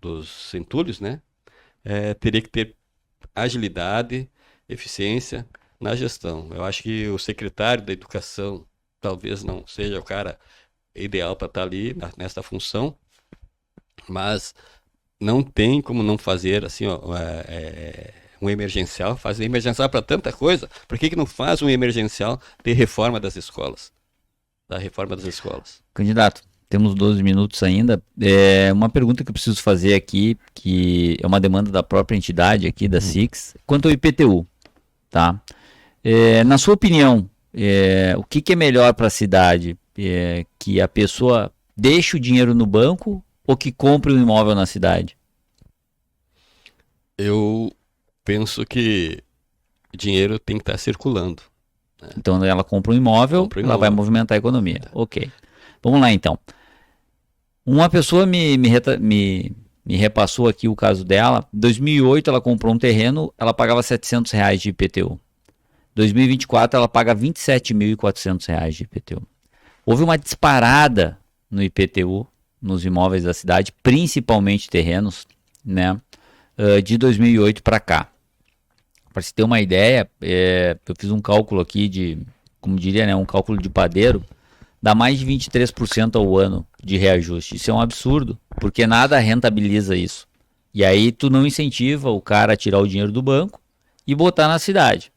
dos centúrios, né? Teria que ter agilidade, eficiência na gestão. Eu acho que o secretário da Educação talvez não seja o cara ideal para estar ali nessa função, mas não tem como não fazer assim, um emergencial, fazer emergencial para tanta coisa. Por que não faz um emergencial de reforma das escolas? Da reforma das escolas. Candidato, temos 12 minutos ainda. Uma pergunta que eu preciso fazer aqui, que é uma demanda da própria entidade aqui, da SIX, quanto ao IPTU, tá? Na sua opinião, o que é melhor para a cidade? Que a pessoa deixe o dinheiro no banco ou que compre um imóvel na cidade? Eu penso que dinheiro tem que estar circulando. Né? Então ela compra um imóvel, ela vai movimentar a economia. Ok. Vamos lá então. Uma pessoa me repassou aqui o caso dela. Em 2008 ela comprou um terreno, ela pagava R$700 de IPTU. 2024 ela paga R$27.400 de IPTU. Houve uma disparada no IPTU, nos imóveis da cidade, principalmente terrenos, né, de 2008 para cá. Para se ter uma ideia, eu fiz um cálculo aqui como diria, né, um cálculo de padeiro, dá mais de 23% ao ano de reajuste. Isso é um absurdo, porque nada rentabiliza isso. E aí tu não incentiva o cara a tirar o dinheiro do banco e botar na cidade.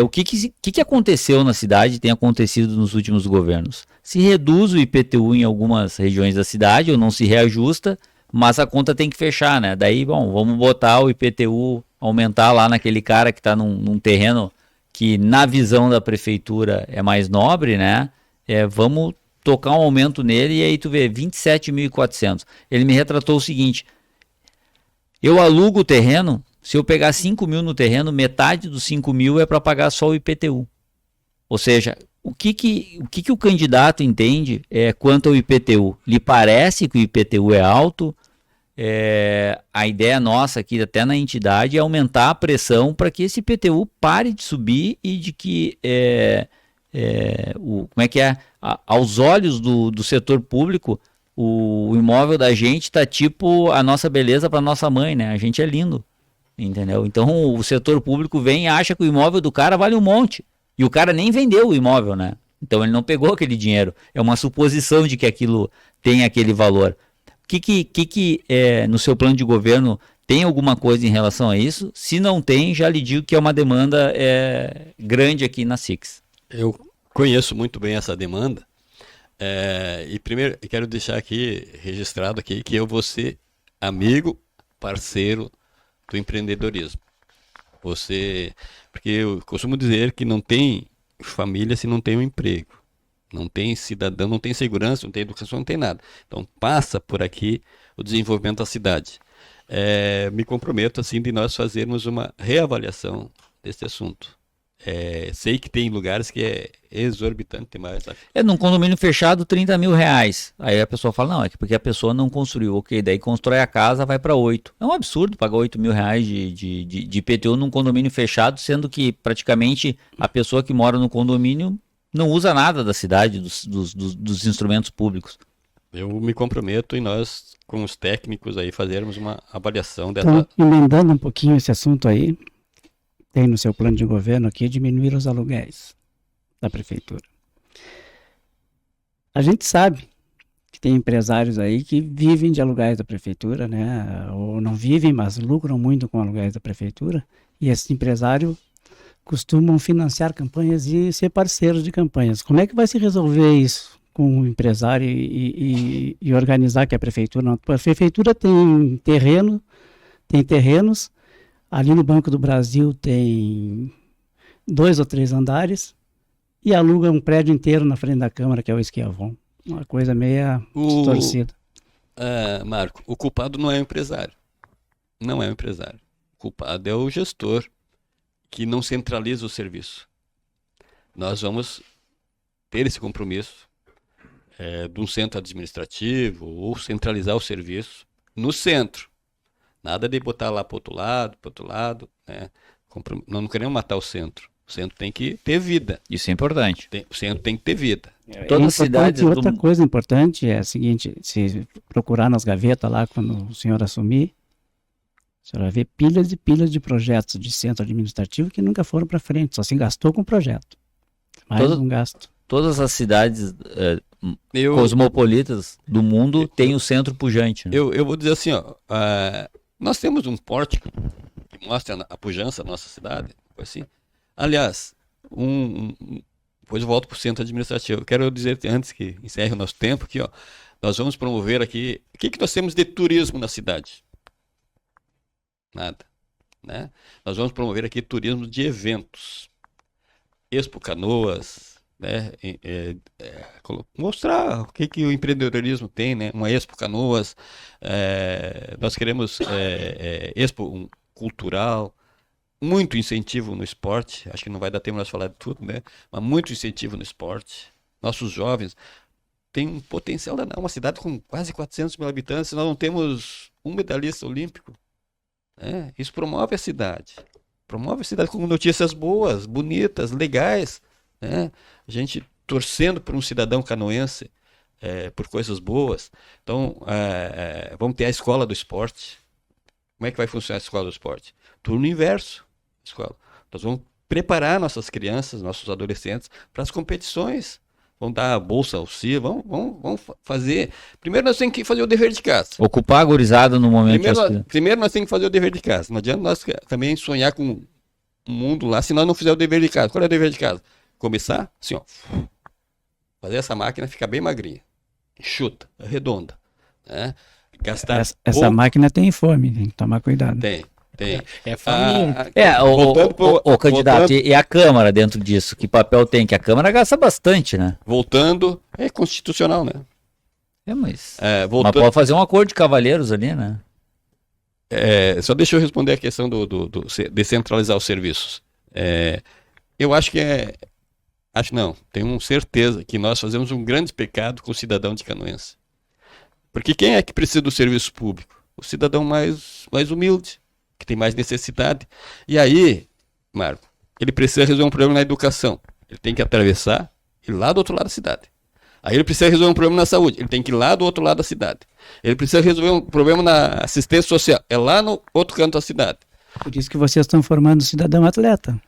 O que aconteceu na cidade, tem acontecido nos últimos governos? Se reduz o IPTU em algumas regiões da cidade, ou não se reajusta, mas a conta tem que fechar, né? Daí, bom, vamos botar o IPTU, aumentar lá naquele cara que está num terreno que, na visão da prefeitura, é mais nobre, né? Vamos tocar um aumento nele e aí tu vê, 27.400. Ele me retratou o seguinte: eu alugo o terreno, se eu pegar 5 mil no terreno, metade dos 5 mil é para pagar só o IPTU. Ou seja, o que o candidato entende quanto ao IPTU? Lhe parece que o IPTU é alto? A ideia nossa aqui, até na entidade, é aumentar a pressão para que esse IPTU pare de subir e de que, aos olhos do setor público, o imóvel da gente está tipo a nossa beleza para nossa mãe, né? A gente é lindo. Entendeu? Então o setor público vem e acha que o imóvel do cara vale um monte. E o cara nem vendeu o imóvel, né? Então ele não pegou aquele dinheiro. É uma suposição de que aquilo tem aquele valor. No seu plano de governo tem alguma coisa em relação a isso? Se não tem, já lhe digo que é uma demanda grande aqui na SIX. Eu conheço muito bem essa demanda E primeiro, eu quero deixar aqui, registrado aqui, que eu vou ser amigo, parceiro do empreendedorismo. Porque eu costumo dizer que não tem família se não tem um emprego. Não tem cidadão, não tem segurança, não tem educação, não tem nada. Então passa por aqui o desenvolvimento da cidade. Me comprometo assim de nós fazermos uma reavaliação desse assunto. Sei que tem lugares que é exorbitante demais. Num condomínio fechado, 30 mil reais. Aí a pessoa fala, não, é porque a pessoa não construiu. Ok, daí constrói a casa, vai para 8. É um absurdo pagar 8 mil reais de IPTU num condomínio fechado, sendo que praticamente a pessoa que mora no condomínio não usa nada da cidade, dos instrumentos públicos. Eu me comprometo e nós, com os técnicos aí, fazermos uma avaliação dessa... Então, emendando um pouquinho esse assunto aí, tem no seu plano de governo aqui diminuir os aluguéis da prefeitura. A gente sabe que tem empresários aí que vivem de aluguéis da prefeitura, né? Ou não vivem, mas lucram muito com aluguéis da prefeitura. E esses empresários costumam financiar campanhas e ser parceiros de campanhas. Como é que vai se resolver isso com o empresário e organizar que a prefeitura não? A prefeitura tem terrenos. Ali no Banco do Brasil tem 2 ou 3 andares e aluga um prédio inteiro na frente da Câmara, que é o Esquiavon. Uma coisa meio distorcida. Marco, o culpado não é o empresário. Não é o empresário. O culpado é o gestor que não centraliza o serviço. Nós vamos ter esse compromisso de um centro administrativo ou centralizar o serviço no centro. Nada de botar lá para outro lado, né? Não queremos matar o centro. O centro tem que ter vida. Isso é importante. O centro tem que ter vida. Todas as cidades... Outra coisa importante é a seguinte, se procurar nas gavetas lá quando o senhor assumir, o senhor vai ver pilhas e pilhas de projetos de centro administrativo que nunca foram para frente, só se gastou com projeto. Mais um gasto. Todas as cidades cosmopolitas do mundo têm o centro pujante. Né? Eu vou dizer assim, nós temos um pórtico que mostra a pujança da nossa cidade. Assim. Aliás, depois eu volto para o centro administrativo. Eu quero dizer, antes que encerre o nosso tempo, aqui, nós vamos promover aqui... O que nós temos de turismo na cidade? Nada. Né? Nós vamos promover aqui turismo de eventos. Expo Canoas, né? Mostrar o que o empreendedorismo tem, né? Uma Expo Canoas, nós queremos Expo cultural, muito incentivo no esporte, acho que não vai dar tempo de nós falar de tudo, né? Mas muito incentivo no esporte. Nossos jovens têm um potencial danado, uma cidade com quase 400 mil habitantes, nós não temos um medalhista olímpico. Isso promove a cidade com notícias boas, bonitas, legais, né? A gente torcendo por um cidadão canoense, por coisas boas. Então, vamos ter a escola do esporte. Como é que vai funcionar a escola do esporte? Turno inverso. Escola. Nós vamos preparar nossas crianças, nossos adolescentes para as competições. Vamos dar bolsa auxílio, vamos fazer... Primeiro nós temos que fazer o dever de casa. Ocupar a gurizada no momento... Primeiro nós temos que fazer o dever de casa. Não adianta nós também sonhar com um mundo lá se nós não fizermos o dever de casa. Qual é o dever de casa? Começar assim, fazer essa máquina ficar bem magrinha, enxuta, redonda, né? Gastar essa máquina tem fome, tem que tomar cuidado. Tem. É faminto. O candidato, e a Câmara dentro disso? Que papel tem? Que a Câmara gasta bastante, né? Voltando, é constitucional, né? Mas pode fazer um acordo de cavalheiros ali, né? Só deixa eu responder a questão do descentralizar os serviços. Eu acho que tenho certeza que nós fazemos um grande pecado com o cidadão de Canoense. Porque quem é que precisa do serviço público? O cidadão mais humilde, que tem mais necessidade. E aí, Marco, ele precisa resolver um problema na educação. Ele tem que atravessar e ir lá do outro lado da cidade. Aí ele precisa resolver um problema na saúde. Ele tem que ir lá do outro lado da cidade. Ele precisa resolver um problema na assistência social. É lá no outro canto da cidade. Por isso que vocês estão formando um cidadão atleta.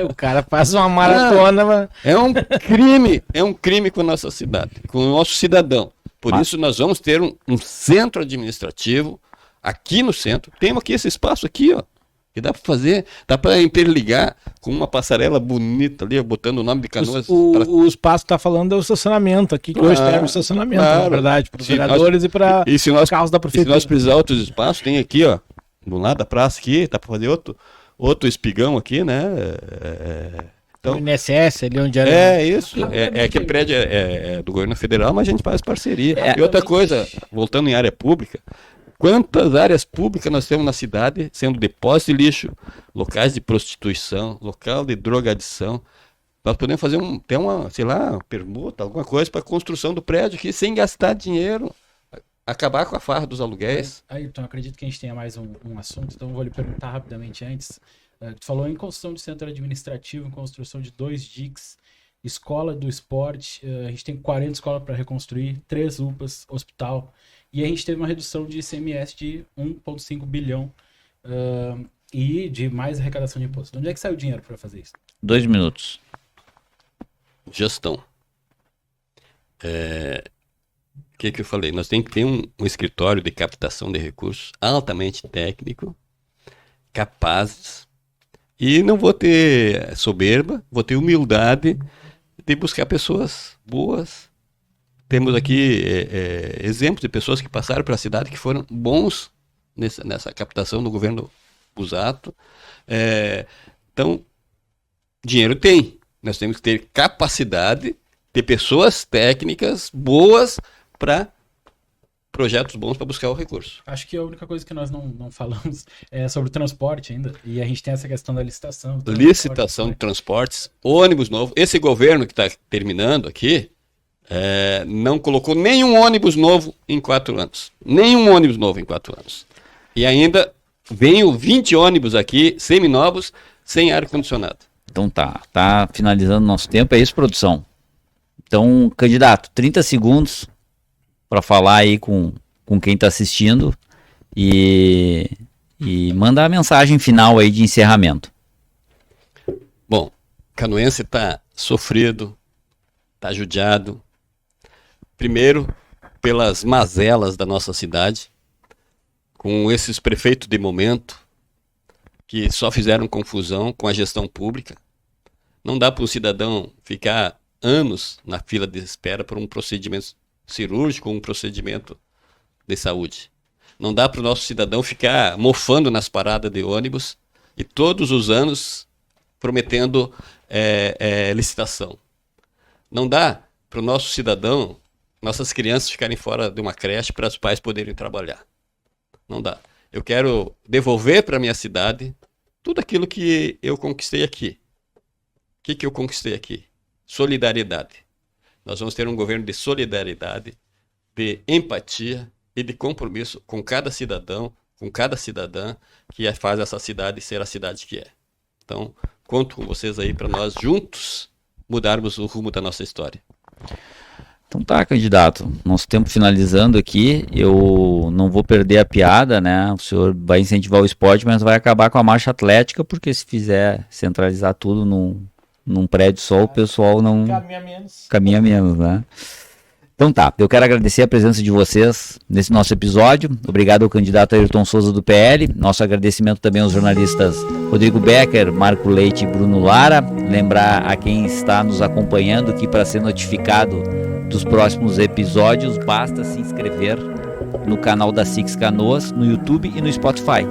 O cara faz uma maratona. Mas... É um crime com a nossa cidade, com o nosso cidadão. Por isso nós vamos ter um centro administrativo aqui no centro. Temos aqui esse espaço aqui, E dá para fazer, dá para interligar com uma passarela bonita ali, botando o nome de Canoas. O espaço que tá falando é o estacionamento aqui, que hoje serve o estacionamento, na verdade, para os vereadores e para carros da prefeitura. Se nós precisar outros espaços, tem aqui, ó, do lado da praça aqui, dá para fazer outro espigão aqui, né? Então, o INSS, ali onde era... É isso, que o prédio é do governo federal, mas a gente faz parceria. E outra coisa, voltando em área pública, quantas áreas públicas nós temos na cidade, sendo depósito de lixo, locais de prostituição, local de drogadição. Nós podemos fazer até uma, sei lá, permuta, alguma coisa para a construção do prédio aqui, sem gastar dinheiro, acabar com a farra dos aluguéis. Ayrton, acredito que a gente tenha mais um assunto, então eu vou lhe perguntar rapidamente antes. Tu falou em construção de centro administrativo, em construção de 2 DICs, escola do esporte, a gente tem 40 escolas para reconstruir, 3 UPAs, hospital, e a gente teve uma redução de ICMS de 1,5 bilhão e de mais arrecadação de impostos. De onde é que saiu o dinheiro para fazer isso? 2 minutos. Gestão. O que eu falei? Nós temos que ter um escritório de captação de recursos altamente técnico, capazes, e não vou ter soberba, vou ter humildade de buscar pessoas boas. Temos aqui exemplos de pessoas que passaram pela cidade que foram bons nessa captação do governo Busato. Então, dinheiro tem. Nós temos que ter capacidade de pessoas técnicas boas para projetos bons para buscar o recurso. Acho que a única coisa que nós não falamos é sobre o transporte ainda. E a gente tem essa questão da licitação. Licitação de transportes, ônibus novo. Esse governo que está terminando aqui não colocou nenhum ônibus novo em 4 anos. Nenhum ônibus novo em 4 anos. E ainda venho 20 ônibus aqui, seminovos, sem ar-condicionado. Então tá finalizando nosso tempo, é isso, produção? Então, candidato, 30 segundos para falar aí com quem está assistindo e mandar a mensagem final aí de encerramento. Bom, Canoense está sofrido, está judiado, primeiro pelas mazelas da nossa cidade, com esses prefeitos de momento que só fizeram confusão com a gestão pública. Não dá para o cidadão ficar anos na fila de espera por um procedimento cirúrgico, um procedimento de saúde. Não dá para o nosso cidadão ficar mofando nas paradas de ônibus e todos os anos prometendo licitação. Não dá para o nosso cidadão, nossas crianças ficarem fora de uma creche para os pais poderem trabalhar. Não dá. Eu quero devolver para a minha cidade tudo aquilo que eu conquistei aqui. O que eu conquistei aqui? Solidariedade. Nós vamos ter um governo de solidariedade, de empatia e de compromisso com cada cidadão, com cada cidadã que faz essa cidade ser a cidade que é. Então, conto com vocês aí para nós juntos mudarmos o rumo da nossa história. Então tá, candidato, nosso tempo finalizando aqui, eu não vou perder a piada, né? O senhor vai incentivar o esporte, mas vai acabar com a marcha atlética, porque se fizer centralizar tudo num prédio só, o pessoal não... Caminha menos, né? Então tá, eu quero agradecer a presença de vocês nesse nosso episódio. Obrigado ao candidato Ayrton Souza do PL. Nosso agradecimento também aos jornalistas Rodrigo Becker, Marco Leite e Bruno Lara. Lembrar a quem está nos acompanhando que para ser notificado dos próximos episódios, basta se inscrever no canal da Six Canoas, no YouTube e no Spotify.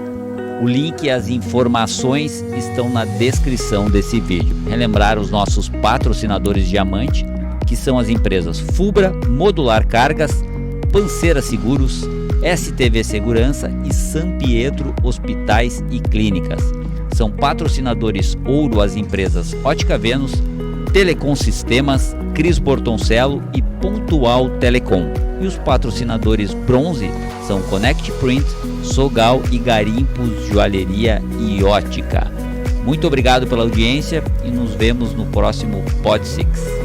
O link e as informações estão na descrição desse vídeo. Relembrar os nossos patrocinadores diamante, que são as empresas Fubra, Modular Cargas, Panceira Seguros, STV Segurança e San Pietro Hospitais e Clínicas. São patrocinadores ouro as empresas Ótica Vênus, Telecom Sistemas, Cris Bortoncelo e Pontual Telecom. E os patrocinadores bronze são Connect Print, Sogal e Garimpos Joalheria e Ótica. Muito obrigado pela audiência e nos vemos no próximo Pod Six.